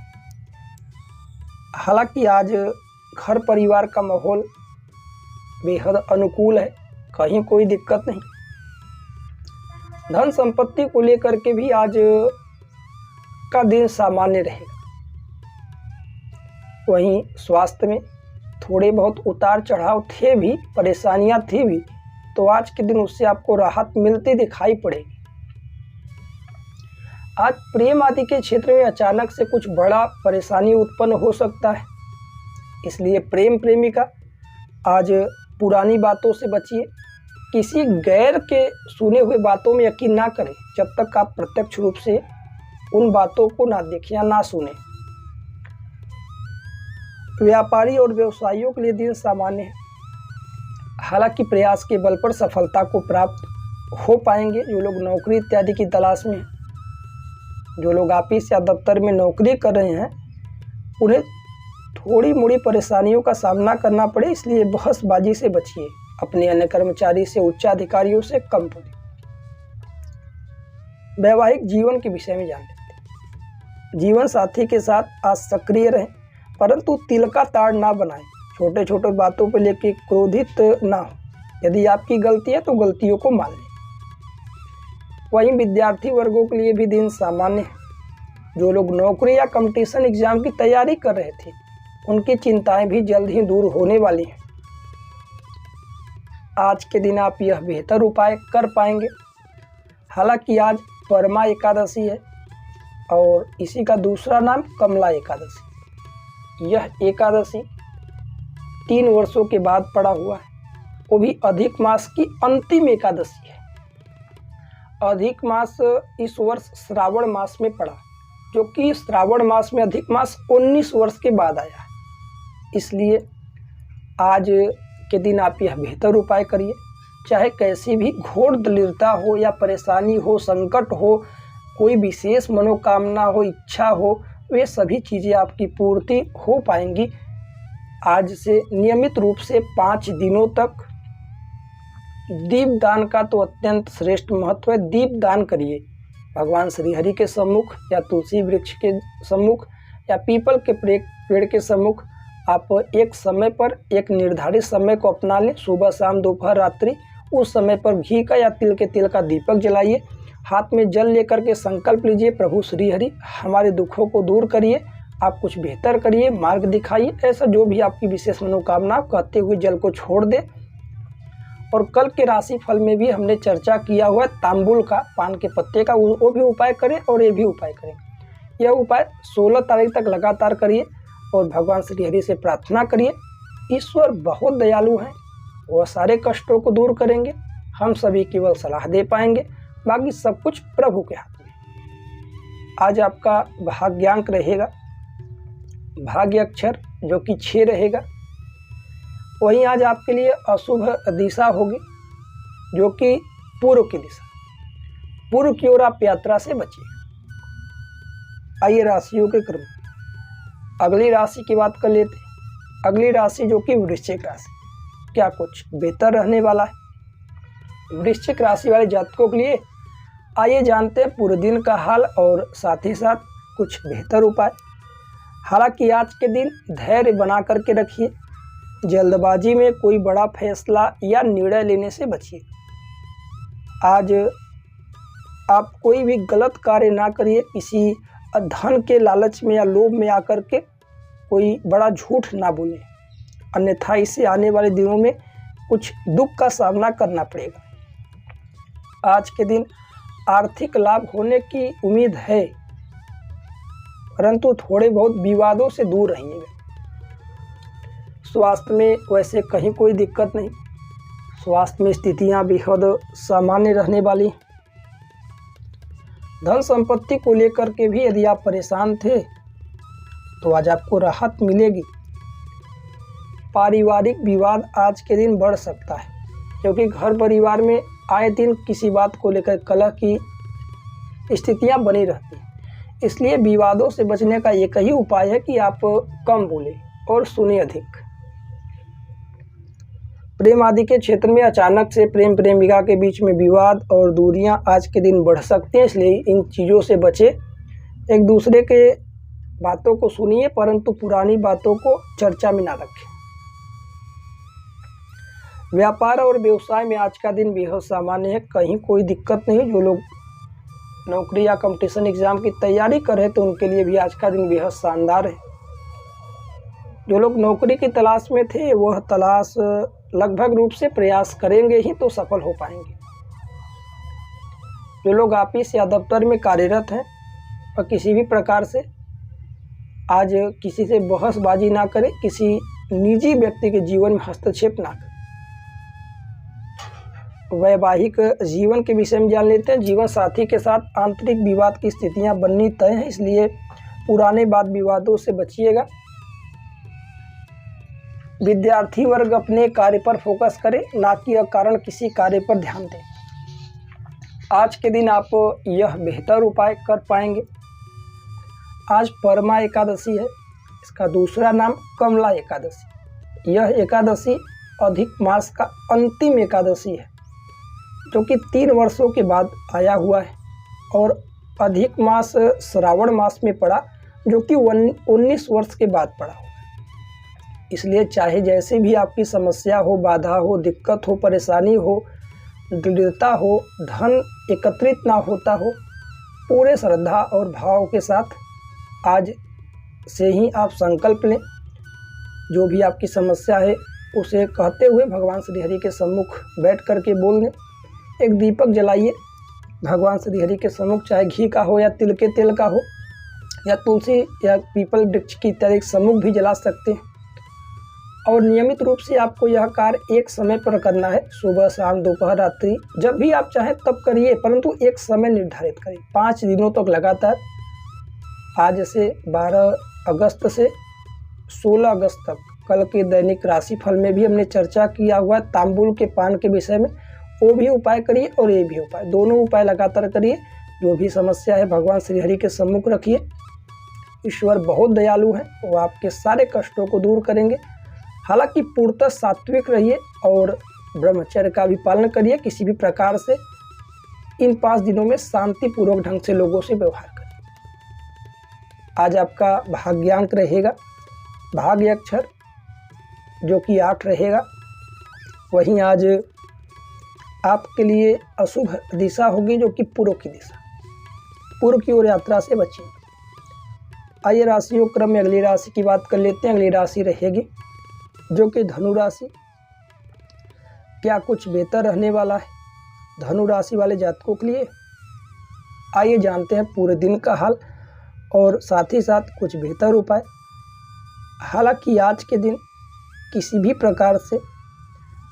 हालांकि आज घर परिवार का माहौल बेहद अनुकूल है, कहीं कोई दिक्कत नहीं। धन संपत्ति को लेकर के भी आज का दिन सामान्य रहेगा। वहीं स्वास्थ्य में थोड़े बहुत उतार चढ़ाव थे भी, परेशानियां थी भी, तो आज के दिन उससे आपको राहत मिलती दिखाई पड़ेगी। आज प्रेम आदि के क्षेत्र में अचानक से कुछ बड़ा परेशानी उत्पन्न हो सकता है, इसलिए प्रेम प्रेमिका आज पुरानी बातों से बचिए। किसी गैर के सुने हुए बातों में यकीन ना करें जब तक आप प्रत्यक्ष रूप से उन बातों को ना देखें या ना सुने। व्यापारी और व्यवसायियों के लिए दिन सामान्य है। हालांकि प्रयास के बल पर सफलता को प्राप्त हो पाएंगे। जो लोग नौकरी इत्यादि की तलाश में हैं, जो लोग ऑफिस या दफ्तर में नौकरी कर रहे हैं, उन्हें थोड़ी मोड़ी परेशानियों का सामना करना पड़े, इसलिए बहसबाजी से बचिए। अपने अन्य कर्मचारी से, उच्चाधिकारियों से कम बोलिए। वैवाहिक जीवन के विषय में जान लेते हैं। जीवन साथी के साथ आज सक्रिय रहें, परंतु तिल का ताड़ ना बनाएं। छोटे छोटे बातों पर लेकर क्रोधित ना हो। यदि आपकी गलती है तो गलतियों को मान लें। वहीं विद्यार्थी वर्गों के लिए भी दिन सामान्य है। जो लोग नौकरी या कंपटीशन एग्जाम की तैयारी कर रहे थे, उनकी चिंताएं भी जल्द ही दूर होने वाली हैं। आज के दिन आप यह बेहतर उपाय कर पाएंगे। हालांकि आज परमा एकादशी है और इसी का दूसरा नाम कमला एकादशी। यह एकादशी 3 वर्षों के बाद पड़ा हुआ है, वो भी अधिक मास की अंतिम एकादशी है। अधिक मास इस वर्ष श्रावण मास में पड़ा, जो कि श्रावण मास में अधिक मास 19 वर्ष के बाद आया है। इसलिए आज के दिन आप यह बेहतर उपाय करिए। चाहे कैसी भी घोर दरिद्रता हो या परेशानी हो, संकट हो, कोई विशेष मनोकामना हो, इच्छा हो, वे सभी चीज़ें आपकी पूर्ति हो पाएंगी। आज से नियमित रूप से 5 दिनों तक दीपदान का तो अत्यंत श्रेष्ठ महत्व है। दीपदान करिए भगवान श्री हरि के सम्मुख या तुलसी वृक्ष के सम्मुख या पीपल के पेड़ के सम्मुख। आप एक समय पर एक निर्धारित समय को अपना लें, सुबह शाम दोपहर रात्रि। उस समय पर घी का या तिल के तेल का दीपक जलाइए। हाथ में जल लेकर के संकल्प लीजिए, प्रभु श्री हरि हमारे दुखों को दूर करिए, आप कुछ बेहतर करिए, मार्ग दिखाइए। ऐसा जो भी आपकी विशेष मनोकामना कहते हुए जल को छोड़ दे। और कल के राशि फल में भी हमने चर्चा किया हुआ तांबुल का, पान के पत्ते का, वो भी उपाय करें और ये भी उपाय करें। यह उपाय 16 तारीख तक लगातार करिए और भगवान श्री हरि से प्रार्थना करिए। ईश्वर बहुत दयालु हैं, वह सारे कष्टों को दूर करेंगे। हम सभी केवल सलाह दे पाएंगे, बाकी सब कुछ प्रभु के हाथ में। आज आपका भाग्यांक रहेगा भाग्य अक्षर जो कि 6 रहेगा। वहीं आज आपके लिए अशुभ दिशा होगी जो कि पूर्व की दिशा। पूर्व की ओर आप यात्रा से बचिए। आइए राशियों के क्रम अगली राशि की बात कर लेते हैं। अगली राशि जो कि वृश्चिक राशि, क्या कुछ बेहतर रहने वाला है वृश्चिक राशि वाले जातकों के लिए? आइए जानते हैं पूरे दिन का हाल और साथ ही साथ कुछ बेहतर उपाय। हालांकि आज के दिन धैर्य बना करके रखिए। जल्दबाजी में कोई बड़ा फैसला या निर्णय लेने से बचिए। आज आप कोई भी गलत कार्य ना करिए। किसी धन के लालच में या लोभ में आकर के कोई बड़ा झूठ ना बोले, अन्यथा इससे आने वाले दिनों में कुछ दुख का सामना करना पड़ेगा। आज के दिन आर्थिक लाभ होने की उम्मीद है, परंतु थोड़े बहुत विवादों से दूर रहिएगा। स्वास्थ्य में वैसे कहीं कोई दिक्कत नहीं। स्वास्थ्य में स्थितियां बेहद सामान्य रहने वाली। धन संपत्ति को लेकर के भी यदि आप परेशान थे तो आज आपको राहत मिलेगी। पारिवारिक विवाद आज के दिन बढ़ सकता है, क्योंकि घर परिवार में आए दिन किसी बात को लेकर कलह की स्थितियां बनी रहती हैं। इसलिए विवादों से बचने का एक ही उपाय है कि आप कम बोलें और सुने अधिक। प्रेम आदि के क्षेत्र में अचानक से प्रेम प्रेमिका के बीच में विवाद और दूरियां आज के दिन बढ़ सकती हैं, इसलिए इन चीज़ों से बचे। एक दूसरे के बातों को सुनिए, परंतु पुरानी बातों को चर्चा में ना रखें। व्यापार और व्यवसाय में आज का दिन बेहद सामान्य है, कहीं कोई दिक्कत नहीं। जो लोग नौकरी या कंपटीशन एग्जाम की तैयारी कर रहे हैं तो उनके लिए भी आज का दिन बेहद शानदार है। जो लोग नौकरी की तलाश में थे वह तलाश लगभग रूप से प्रयास करेंगे ही तो सफल हो पाएंगे। जो लोग ऑफिस या दफ्तर में कार्यरत हैं और किसी भी प्रकार से आज किसी से बहसबाजी ना करें, किसी निजी व्यक्ति के जीवन में हस्तक्षेप ना करें। वैवाहिक जीवन के विषय में जान लेते हैं। जीवन साथी के साथ आंतरिक विवाद की स्थितियां बननी तय हैं, इसलिए पुराने वाद विवादों से बचिएगा। विद्यार्थी वर्ग अपने कार्य पर फोकस करें, ना कि अकारण किसी कार्य पर ध्यान दें। आज के दिन आप यह बेहतर उपाय कर पाएंगे। आज परमा एकादशी है, इसका दूसरा नाम कमला एकादशी। यह एकादशी अधिक मास का अंतिम एकादशी है, जो कि 3 वर्षों के बाद आया हुआ है और अधिक मास श्रावण मास में पड़ा, जो कि 19 वर्ष के बाद पड़ा हुआ है। इसलिए चाहे जैसे भी आपकी समस्या हो, बाधा हो, दिक्कत हो, परेशानी हो, दृढ़ता हो, धन एकत्रित ना होता हो, पूरे श्रद्धा और भाव के साथ आज से ही आप संकल्प लें। जो भी आपकी समस्या है उसे कहते हुए भगवान श्री हरि के सम्मुख बैठ कर के बोल दें। एक दीपक जलाइए भगवान श्री हरि के सम्मुख, चाहे घी का हो या तिल के तेल का हो या तुलसी या पीपल वृक्ष की इत्यादि सम्मुख भी जला सकते हैं। और नियमित रूप से आपको यह कार्य एक समय पर करना है, सुबह शाम दोपहर रात्रि, जब भी आप चाहें तब करिए, परंतु एक समय निर्धारित करिए। 5 दिनों तक लगातार, आज से 12 अगस्त से 16 अगस्त तक। कल के दैनिक राशिफल में भी हमने चर्चा किया हुआ है तांबुल के पान के विषय में। वो भी उपाय करिए और ये भी उपाय, दोनों उपाय लगातार करिए। जो भी समस्या है भगवान श्री हरि के सम्मुख रखिए। ईश्वर बहुत दयालु है, वो आपके सारे कष्टों को दूर करेंगे। हालांकि पूर्णतः सात्विक रहिए और ब्रह्मचर्य का भी पालन करिए। किसी भी प्रकार से इन 5 दिनों में शांतिपूर्वक ढंग से लोगों से व्यवहार करिए। आज आपका भाग्यांक रहेगा भाग्य अक्षर, जो कि 8 रहेगा। वहीं आज आपके लिए अशुभ दिशा होगी, जो कि पूर्व की दिशा। पूर्व की ओर यात्रा से बचिए। आइए राशियों क्रम में अगली राशि की बात कर लेते हैं। अगली राशि रहेगी जो कि धनु राशि। क्या कुछ बेहतर रहने वाला है धनु राशि वाले जातकों के लिए? आइए जानते हैं पूरे दिन का हाल और साथ ही साथ कुछ बेहतर उपाय। हालांकि आज के दिन किसी भी प्रकार से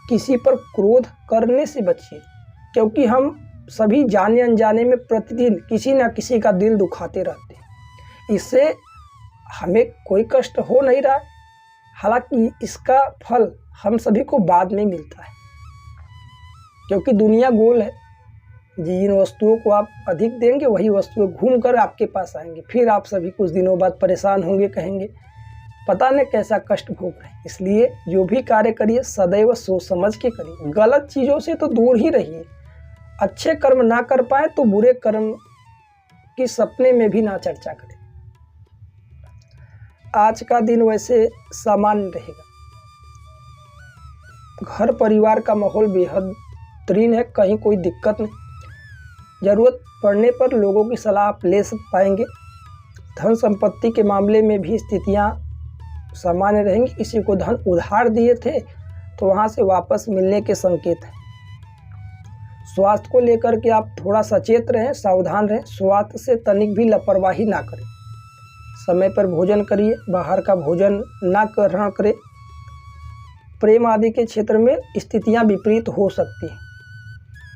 किसी पर क्रोध करने से बचिए, क्योंकि हम सभी जाने अनजाने में प्रतिदिन किसी न किसी का दिल दुखाते रहते हैं। इससे हमें कोई कष्ट हो नहीं रहा है, हालांकि इसका फल हम सभी को बाद में मिलता है, क्योंकि दुनिया गोल है। जिन वस्तुओं को आप अधिक देंगे वही वस्तुएं घूम कर आपके पास आएंगे, फिर आप सभी कुछ दिनों बाद परेशान होंगे, कहेंगे पता नहीं कैसा कष्ट भोग रहे हैं। इसलिए जो भी कार्य करिए सदैव सोच समझ के करिए, गलत चीज़ों से तो दूर ही रहिए। अच्छे कर्म ना कर पाए तो बुरे कर्म की सपने में भी ना चर्चा करें। आज का दिन वैसे सामान्य रहेगा। घर परिवार का माहौल बेहद बेहतरीन है, कहीं कोई दिक्कत नहीं। ज़रूरत पड़ने पर लोगों की सलाह आप ले पाएंगे। धन संपत्ति के मामले में भी स्थितियां सामान्य रहेंगी। किसी को धन उधार दिए थे तो वहां से वापस मिलने के संकेत हैं। स्वास्थ्य को लेकर के आप थोड़ा सचेत रहें, सावधान रहें। स्वास्थ्य से तनिक भी लापरवाही ना करें। समय पर भोजन करिए, बाहर का भोजन ना ग्रहण करें। प्रेम आदि के क्षेत्र में स्थितियां विपरीत हो सकती हैं।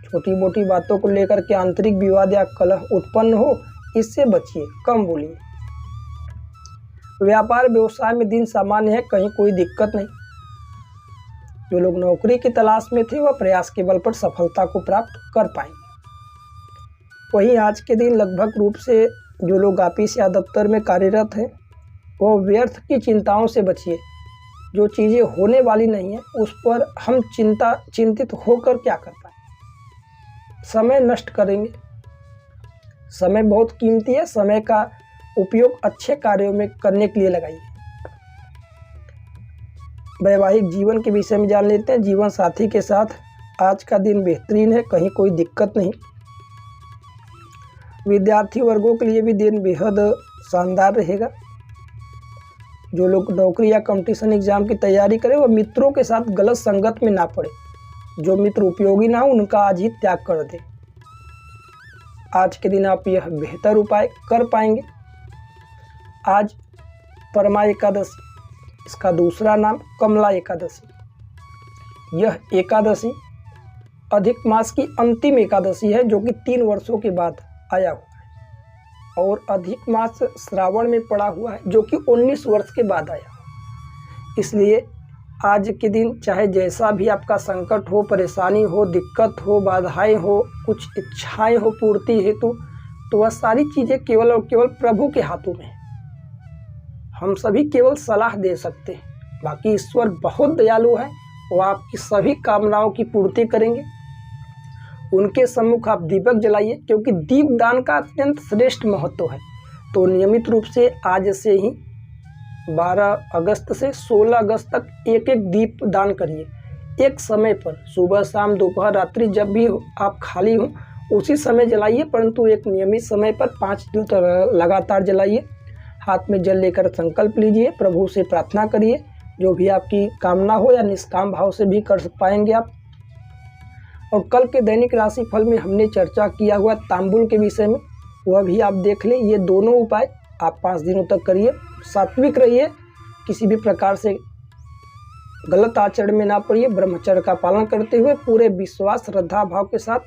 छोटी मोटी बातों को लेकर के आंतरिक विवाद या कलह उत्पन्न हो, इससे बचिए, कम बोलिए। व्यापार व्यवसाय में दिन सामान्य है, कहीं कोई दिक्कत नहीं। जो लोग नौकरी की तलाश में थे वह प्रयास के बल पर सफलता को प्राप्त कर पाएंगे। वहीं आज के दिन लगभग रूप से जो लोग ऑफिस या दफ्तर में कार्यरत हैं वो व्यर्थ की चिंताओं से बचिए। जो चीज़ें होने वाली नहीं है उस पर हम चिंतित होकर क्या कर पाए। समय नष्ट करेंगे। समय बहुत कीमती है, समय का उपयोग अच्छे कार्यों में करने के लिए लगाइए। वैवाहिक जीवन के विषय में जान लेते हैं। जीवन साथी के साथ आज का दिन बेहतरीन है, कहीं कोई दिक्कत नहीं। विद्यार्थी वर्गों के लिए भी दिन बेहद शानदार रहेगा। जो लोग नौकरी या कंपटीशन एग्जाम की तैयारी करें वह मित्रों के साथ गलत संगत में ना पड़े। जो मित्र उपयोगी ना हो उनका आज ही त्याग कर दें। आज के दिन आप यह बेहतर उपाय कर पाएंगे। आज परमा एकादशी, इसका दूसरा नाम कमला एकादशी। यह एकादशी अधिक मास की अंतिम एकादशी है जो कि 3 वर्षों के बाद आया हुआ है, और अधिक मास श्रावण में पड़ा हुआ है जो कि 19 वर्ष के बाद आया। इसलिए आज के दिन चाहे जैसा भी आपका संकट हो, परेशानी हो, दिक्कत हो, बाधाएं हो, कुछ इच्छाएं हो पूर्ति हेतु, तो वह सारी चीज़ें केवल और केवल प्रभु के हाथों में है। हम सभी केवल सलाह दे सकते हैं, बाकी ईश्वर बहुत दयालु है, वो आपकी सभी कामनाओं की पूर्ति करेंगे। उनके सम्मुख आप दीपक जलाइए, क्योंकि दीप दान का अत्यंत श्रेष्ठ महत्व है। तो नियमित रूप से आज से ही 12 अगस्त से 16 अगस्त तक एक एक दीप दान करिए। एक समय पर सुबह शाम दोपहर रात्रि जब भी आप खाली हो उसी समय जलाइए, परंतु एक नियमित समय पर 5 दिन तक लगातार जलाइए। हाथ में जल लेकर संकल्प लीजिए, प्रभु से प्रार्थना करिए। जो भी आपकी कामना हो या निष्काम भाव से भी कर पाएंगे आप। और कल के दैनिक राशि फल में हमने चर्चा किया हुआ तांबुल के विषय में, वह भी आप देख लें। ये दोनों उपाय आप 5 दिनों तक करिए। सात्विक रहिए, किसी भी प्रकार से गलत आचरण में ना पड़िए। ब्रह्मचर्य का पालन करते हुए पूरे विश्वास श्रद्धा भाव के साथ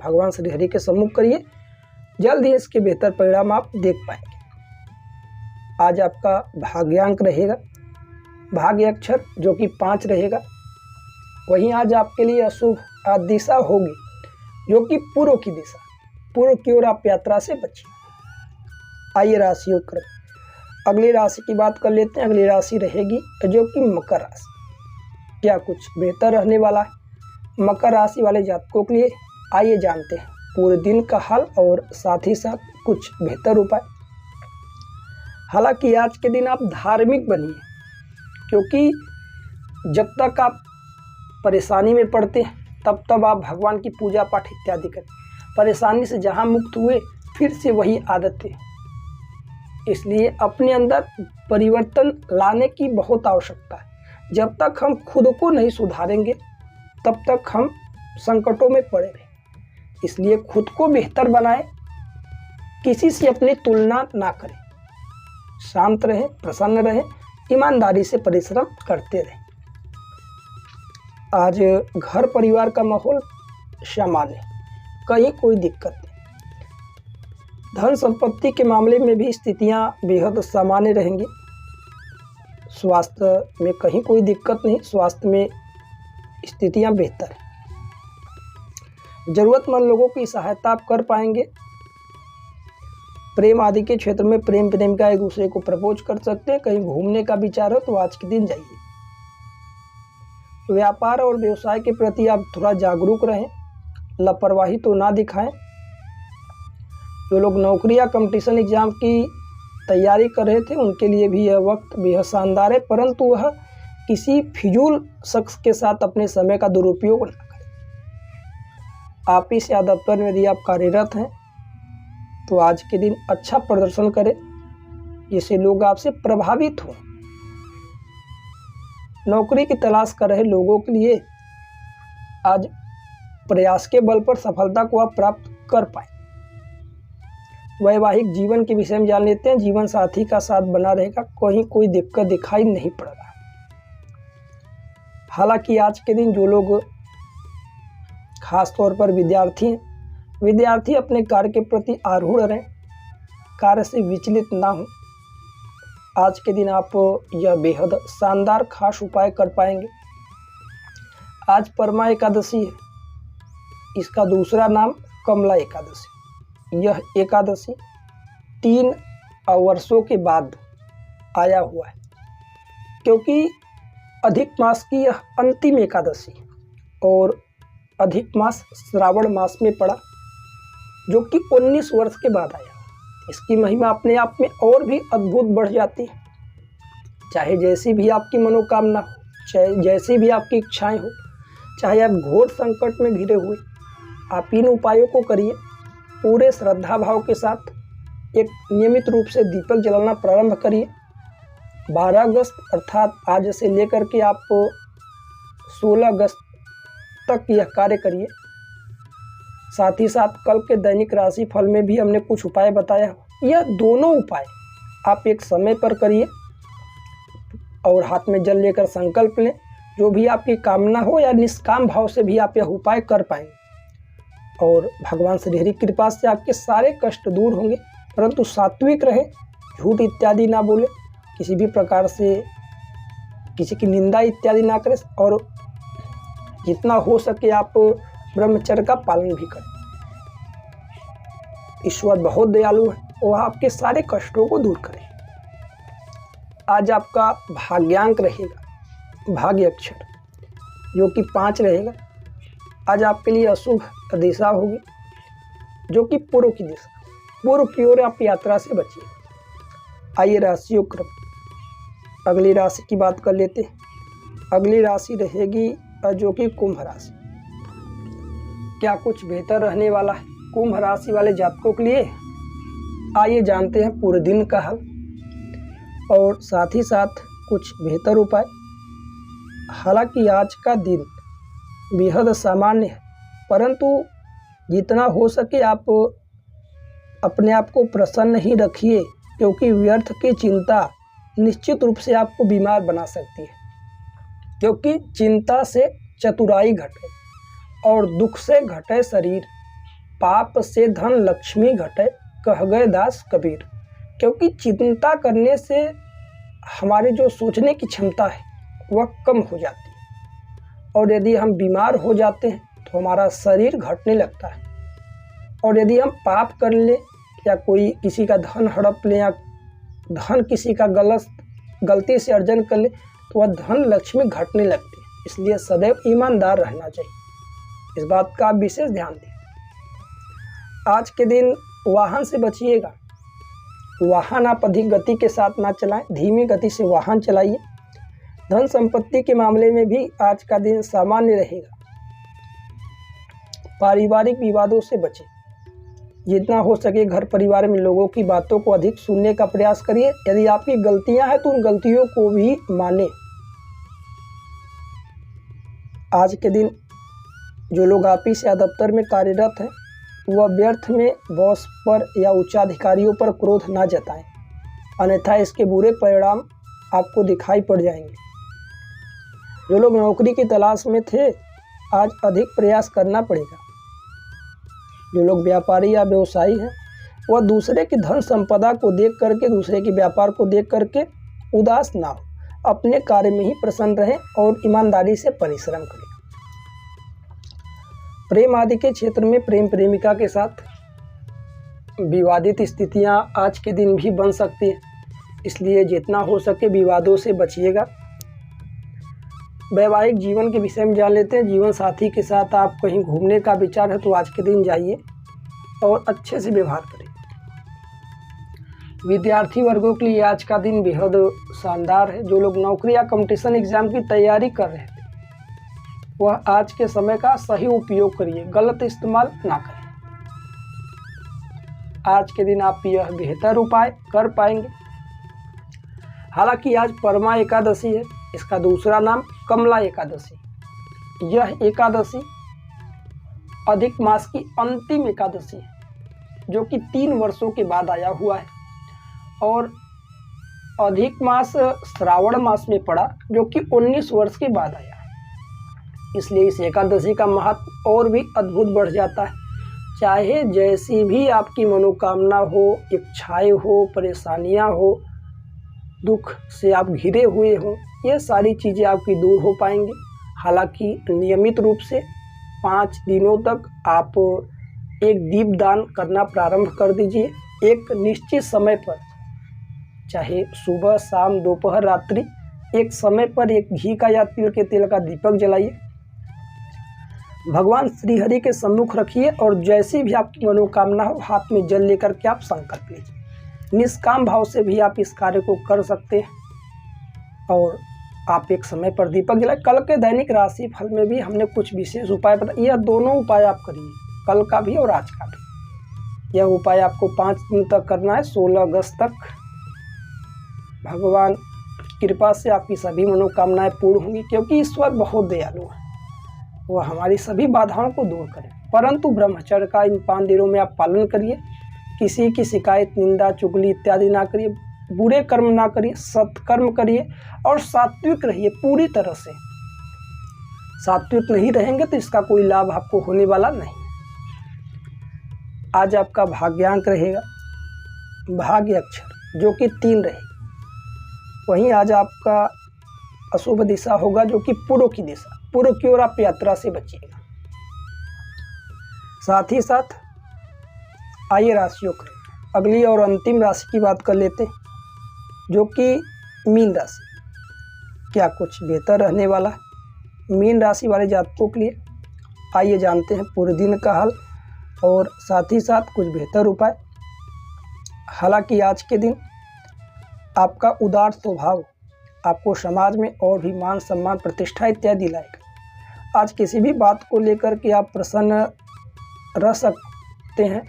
भगवान श्री हरि के सम्मुख करिए। जल्द ही इसके बेहतर परिणाम आप देख पाएंगे। आज आपका भाग्यांक रहेगा भाग्य अक्षर जो कि 5 रहेगा। वहीं आज आपके लिए अशुभ दिशा होगी जो कि पूर्व की दिशा। पूर्व की ओर आप यात्रा से बचिए। आइए राशियों पर अगली राशि की बात कर लेते हैं। अगली राशि रहेगी जो कि मकर राशि। क्या कुछ बेहतर रहने वाला है मकर राशि वाले जातकों के लिए? आइए जानते हैं पूरे दिन का हाल और साथ ही साथ कुछ बेहतर उपाय। हालांकि आज के दिन आप धार्मिक बनिए, क्योंकि जब तक आप परेशानी में पड़ते हैं तब आप भगवान की पूजा पाठ इत्यादि करें। परेशानी से जहाँ मुक्त हुए फिर से वही आदतें, इसलिए अपने अंदर परिवर्तन लाने की बहुत आवश्यकता है। जब तक हम खुद को नहीं सुधारेंगे तब तक हम संकटों में पड़े रहें। इसलिए खुद को बेहतर बनाएं, किसी से अपनी तुलना ना करें, शांत रहें, प्रसन्न रहें, ईमानदारी से परिश्रम करते रहें। आज घर परिवार का माहौल सामान्य, कहीं कोई दिक्कत नहीं। धन संपत्ति के मामले में भी स्थितियां बेहद सामान्य रहेंगी। स्वास्थ्य में कहीं कोई दिक्कत नहीं, स्वास्थ्य में स्थितियां बेहतर हैं। ज़रूरतमंद लोगों की सहायता आप कर पाएंगे। प्रेम आदि के क्षेत्र में प्रेम प्रेमिका एक दूसरे को प्रपोज कर सकते हैं। कहीं घूमने का विचार हो तो आज के दिन जाइए। व्यापार और व्यवसाय के प्रति आप थोड़ा जागरूक रहें, लापरवाही तो ना दिखाएं। जो लोग नौकरी या कंपटीशन एग्जाम की तैयारी कर रहे थे उनके लिए भी यह वक्त बेहद शानदार है, परंतु वह किसी फिजूल शख्स के साथ अपने समय का दुरुपयोग न करें। ऑफिस या दफ्तर में यदि आप कार्यरत हैं तो आज के दिन अच्छा प्रदर्शन करें जिससे लोग आपसे प्रभावित हों। नौकरी की तलाश कर रहे लोगों के लिए आज प्रयास के बल पर सफलता को आप प्राप्त कर पाए। वैवाहिक जीवन के विषय में जान लेते हैं। जीवन साथी का साथ बना रहेगा, कहीं कोई दिक्कत दिखाई नहीं पड़ रहा। हालांकि आज के दिन जो लोग खास तौर पर विद्यार्थी हैं, विद्यार्थी अपने कार्य के प्रति आरूढ़ रहें, कार्य से विचलित ना हो। आज के दिन आप यह बेहद शानदार खास उपाय कर पाएंगे। आज परमा एकादशी है, इसका दूसरा नाम कमला एकादशी। यह एकादशी 3 वर्षों के बाद आया हुआ है, क्योंकि अधिक मास की यह अंतिम एकादशी और अधिक मास श्रावण मास में पड़ा, जो कि 19 वर्ष के बाद आया। इसकी महिमा अपने आप में और भी अद्भुत बढ़ जाती है। चाहे जैसी भी आपकी मनोकामना हो, चाहे जैसी भी आपकी इच्छाएं हो, चाहे आप घोर संकट में घिरे हुए, आप इन उपायों को करिए। पूरे श्रद्धा भाव के साथ एक नियमित रूप से दीपक जलाना प्रारंभ करिए। 12 अगस्त अर्थात आज से लेकर के आप 16 अगस्त तक यह कार्य करिए। साथ ही साथ कल के दैनिक राशि फल में भी हमने कुछ उपाय बताया। यह दोनों उपाय आप एक समय पर करिए और हाथ में जल लेकर संकल्प लें। जो भी आपकी कामना हो या निष्काम भाव से भी आप यह उपाय कर पाएंगे और भगवान श्री हरि की कृपा से आपके सारे कष्ट दूर होंगे। परंतु सात्विक रहे, झूठ इत्यादि ना बोले, किसी भी प्रकार से किसी की निंदा इत्यादि ना करें और जितना हो सके आप ब्रह्मचर्य का पालन भी करें। ईश्वर बहुत दयालु है, वह आपके सारे कष्टों को दूर करे। आज आपका भाग्यांक रहेगा भाग्य अक्षर, जो कि 5 रहेगा। आज आपके लिए अशुभ दिशा होगी, जो कि पूर्व की दिशा। पूर्व की ओर आप यात्रा से बचिए। आइए राशियों क्रम अगली राशि की बात कर लेते हैं। अगली राशि रहेगी जो कि कुंभ राशि। क्या कुछ बेहतर रहने वाला है कुंभ राशि वाले जातकों के लिए? आइए जानते हैं पूरे दिन का हल और साथ ही साथ कुछ बेहतर उपाय। हालांकि आज का दिन बेहद सामान्य है, परंतु जितना हो सके आप अपने आप को प्रसन्न ही रखिए, क्योंकि व्यर्थ की चिंता निश्चित रूप से आपको बीमार बना सकती है। क्योंकि चिंता से चतुराई घटे और दुख से घटे शरीर, पाप से धन लक्ष्मी घटे, कह गए दास कबीर। क्योंकि चिंता करने से हमारी जो सोचने की क्षमता है वह कम हो जाती है और यदि हम बीमार हो जाते हैं तो हमारा शरीर घटने लगता है। और यदि हम पाप कर लें या कोई किसी का धन हड़प लें या धन किसी का गलती से अर्जन कर ले तो वह धन लक्ष्मी घटने लगती है। इसलिए सदैव ईमानदार रहना चाहिए, इस बात का आप विशेष ध्यान दें। आज के दिन वाहन से बचिएगा। वाहन आप अधिक गति के साथ ना चलाएं, धीमी गति से वाहन चलाइए। धन संपत्ति के मामले में भी आज का दिन सामान्य रहेगा। पारिवारिक विवादों से बचें। जितना हो सके घर परिवार में लोगों की बातों को अधिक सुनने का प्रयास करिए। यदि आपकी गलतियां हैं तो उन गलतियों को भी मानें। आज के दिन जो लोग ऑफिस या दफ्तर में कार्यरत हैं वह व्यर्थ में बॉस पर या उच्चाधिकारियों पर क्रोध ना जताएं, अन्यथा इसके बुरे परिणाम आपको दिखाई पड़ जाएंगे। जो लोग नौकरी की तलाश में थे आज अधिक प्रयास करना पड़ेगा। जो लोग व्यापारी या व्यवसायी हैं वह दूसरे की धन संपदा को देख करके, दूसरे के व्यापार को देख करके उदास ना हो, अपने कार्य में ही प्रसन्न रहें और ईमानदारी से परिश्रम करें। प्रेम आदि के क्षेत्र में प्रेम प्रेमिका के साथ विवादित स्थितियां आज के दिन भी बन सकती हैं, इसलिए जितना हो सके विवादों से बचिएगा। वैवाहिक जीवन के विषय में जान लेते हैं। जीवन साथी के साथ आप कहीं घूमने का विचार है तो आज के दिन जाइए और अच्छे से व्यवहार करें। विद्यार्थी वर्गों के लिए आज का दिन बेहद शानदार है। जो लोग नौकरी या कंपटीशन एग्जाम की तैयारी कर रहे थे वह आज के समय का सही उपयोग करिए, गलत इस्तेमाल ना करें। आज के दिन आप यह बेहतर उपाय कर पाएंगे। हालांकि आज परमा एकादशी है, इसका दूसरा नाम कमला एकादशी। यह एकादशी अधिक मास की अंतिम एकादशी है, जो कि 3 वर्षों के बाद आया हुआ है, और अधिक मास श्रावण मास में पड़ा, जो कि 19 वर्ष के बाद आया है। इसलिए इस एकादशी का महत्व और भी अद्भुत बढ़ जाता है। चाहे जैसी भी आपकी मनोकामना हो, इच्छाएं हो, परेशानियां हो, दुख से आप घिरे हुए हों, ये सारी चीज़ें आपकी दूर हो पाएंगी। हालांकि नियमित रूप से 5 दिनों तक आप एक दीपदान करना प्रारंभ कर दीजिए। एक निश्चित समय पर, चाहे सुबह, शाम, दोपहर, रात्रि, एक समय पर एक घी का या तिल के तेल का दीपक जलाइए। भगवान श्री हरि के सम्मुख रखिए और जैसी भी आपकी मनोकामना हो, हाथ में जल लेकर के आप संकल्प लीजिए। निष्काम भाव से भी आप इस कार्य को कर सकते हैं और आप एक समय पर दीपक जलाएं। कल के दैनिक राशि फल में भी हमने कुछ विशेष उपाय बताए, यह दोनों उपाय आप करिए, कल का भी और आज का भी। यह उपाय आपको 5 दिन तक करना है, 16 अगस्त तक। भगवान की कृपा से आपकी सभी मनोकामनाएं पूर्ण होंगी, क्योंकि ईश्वर बहुत दयालु है, वह हमारी सभी बाधाओं को दूर करें। परंतु ब्रह्मचर्य का इन 5 दिनों में आप पालन करिए। किसी की शिकायत, निंदा, चुगली इत्यादि ना करिए, बुरे कर्म ना करिए, सत्कर्म करिए और सात्विक रहिए पूरी तरह से। सात्विक नहीं रहेंगे तो इसका कोई लाभ आपको होने वाला नहीं। आज आपका भाग्यांक रहेगा भाग्य अक्षर, जो कि 3 रहेगी। वहीं आज आपका अशुभ दिशा होगा, जो कि पूर्व की दिशा। पूर्व की ओर आप यात्रा से बचिएगा। साथ ही साथ आइए राशियों की अगली और अंतिम राशि की बात कर लेते हैं, जो कि मीन राशि। क्या कुछ बेहतर रहने वाला है मीन राशि वाले जातकों के लिए? आइए जानते हैं पूरे दिन का हाल और साथ ही साथ कुछ बेहतर उपाय। हालांकि आज के दिन आपका उदार स्वभाव आपको समाज में और भी मान सम्मान, प्रतिष्ठा इत्यादि लाएगा। आज किसी भी बात को लेकर के आप प्रसन्न रह सकते हैं।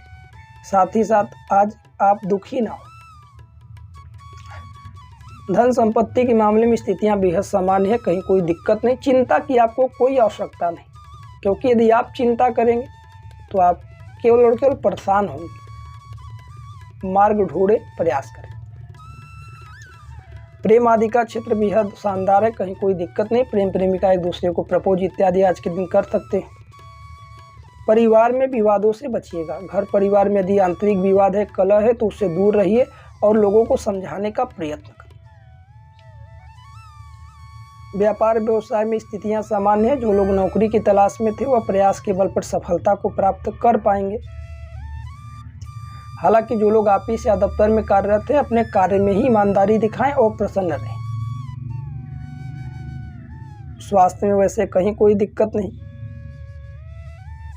साथ ही साथ आज आप दुखी ना हो। धन संपत्ति के मामले में स्थितियां बेहद सामान्य है, कहीं कोई दिक्कत नहीं। चिंता की आपको कोई आवश्यकता नहीं, क्योंकि यदि आप चिंता करेंगे तो आप केवल और केवल परेशान होंगे। मार्ग ढूंढे, प्रयास करें। प्रेम आदि का क्षेत्र बेहद शानदार है, कहीं कोई दिक्कत नहीं। प्रेम प्रेमिका एक दूसरे को प्रपोज इत्यादि आज के दिन कर सकते हैं। परिवार में विवादों से बचिएगा। घर परिवार में यदि आंतरिक विवाद है, कलह है, तो उससे दूर रहिए और लोगों को समझाने का प्रयत्न करें। व्यापार व्यवसाय में स्थितियां सामान्य हैं। जो लोग नौकरी की तलाश में थे वह प्रयास के बल पर सफलता को प्राप्त कर पाएंगे। हालांकि जो लोग ऑफिस या दफ्तर में कार्यरत हैं, अपने कार्य में ही ईमानदारी दिखाएं और प्रसन्न रहें। स्वास्थ्य में वैसे कहीं कोई दिक्कत नहीं।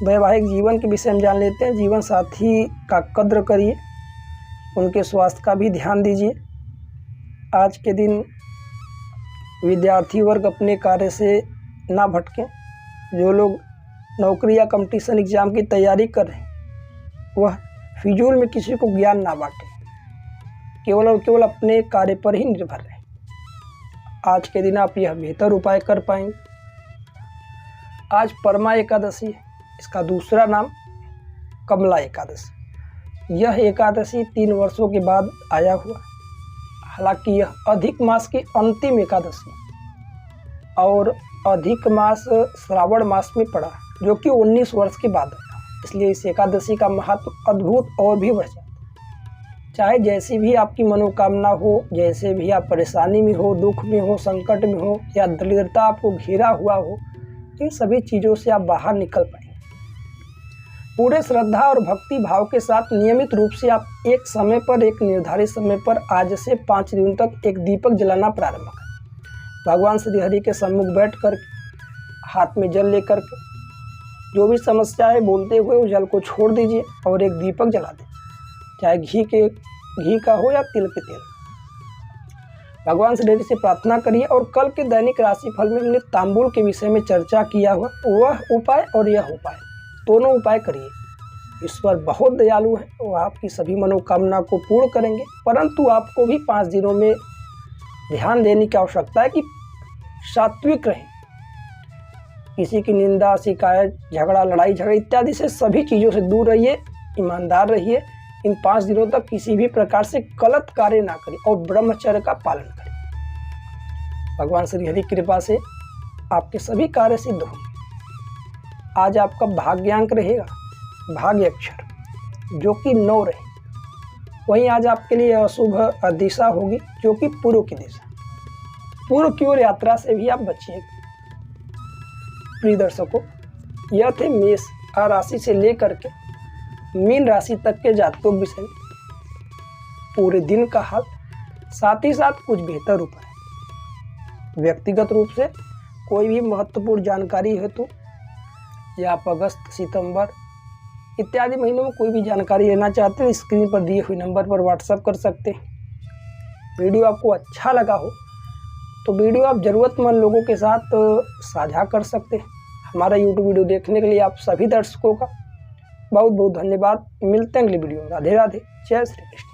वैवाहिक जीवन के विषय में जान लेते हैं। जीवन साथी का कद्र करिए, उनके स्वास्थ्य का भी ध्यान दीजिए। आज के दिन विद्यार्थी वर्ग अपने कार्य से ना भटकें। जो लोग नौकरी या कंपटीशन एग्जाम की तैयारी कर रहे हैं वह फिजूल में किसी को ज्ञान ना बांटें, केवल और केवल अपने कार्य पर ही निर्भर रहें। आज के दिन आप यह बेहतर उपाय कर पाएंगे। आज परमा एकादशी है, इसका दूसरा नाम कमला एकादशी। यह एकादशी 3 वर्षों के बाद आया हुआ। हालांकि यह अधिक मास की अंतिम एकादशी और अधिक मास श्रावण मास में पड़ा, जो कि 19 वर्ष के बाद आया। इसलिए इस एकादशी का महत्व अद्भुत और भी बढ़ जाता है। चाहे जैसी भी आपकी मनोकामना हो, जैसे भी आप परेशानी में हो, दुख में हो, संकट में हो या दरिद्रता आपको घेरा हुआ हो, इन सभी चीज़ों से आप बाहर निकल पाएंगे। पूरे श्रद्धा और भक्ति भाव के साथ नियमित रूप से आप एक समय पर, एक निर्धारित समय पर आज से 5 दिन तक एक दीपक जलाना प्रारंभ करें। भगवान श्री हरि के सम्मुख बैठ कर हाथ में जल लेकर के जो भी समस्या है बोलते हुए उस जल को छोड़ दीजिए और एक दीपक जला दीजिए, चाहे घी का हो या तिल के तेल। भगवान श्री हरि से प्रार्थना करिए। और कल के दैनिक राशिफल में हमने तांबुल के विषय में चर्चा किया हुआ, वह उपाय और यह उपाय दोनों उपाय करिए। ईश्वर बहुत दयालु है, वो आपकी सभी मनोकामना को पूर्ण करेंगे। परंतु आपको भी 5 दिनों में ध्यान देने की आवश्यकता है कि सात्विक रहें। किसी की निंदा, शिकायत, झगड़ा, लड़ाई झगड़ा इत्यादि से सभी चीज़ों से दूर रहिए, ईमानदार रहिए। इन 5 दिनों तक किसी भी प्रकार से गलत कार्य ना करें और ब्रह्मचर्य का पालन करें। भगवान श्री हरि की कृपा से आपके सभी कार्य सिद्ध होंगे। आज आपका भाग्यांक रहेगा भाग्य अक्षर, जो कि 9 रहे। वहीं आज आपके लिए अशुभ दिशा होगी, जो कि पूर्व की दिशा। पूर्व की ओर यात्रा से भी आप बचिएगा। प्रिय दर्शकों, यह थे मेष राशि से लेकर के मीन राशि तक के जातकों के विषय पूरे दिन का हाल, साथ ही साथ कुछ बेहतर उपाय। व्यक्तिगत रूप से कोई भी महत्वपूर्ण जानकारी है तो या आप अगस्त, सितंबर इत्यादि महीनों में कोई भी जानकारी लेना चाहते हैं, स्क्रीन पर दिए हुए नंबर पर व्हाट्सएप कर सकते हैं। वीडियो आपको अच्छा लगा हो तो वीडियो आप ज़रूरतमंद लोगों के साथ साझा कर सकते हैं। हमारा यूट्यूब वीडियो देखने के लिए आप सभी दर्शकों का बहुत बहुत धन्यवाद। मिलते हैं अगली वीडियो में। राधे राधे, जय श्री कृष्ण।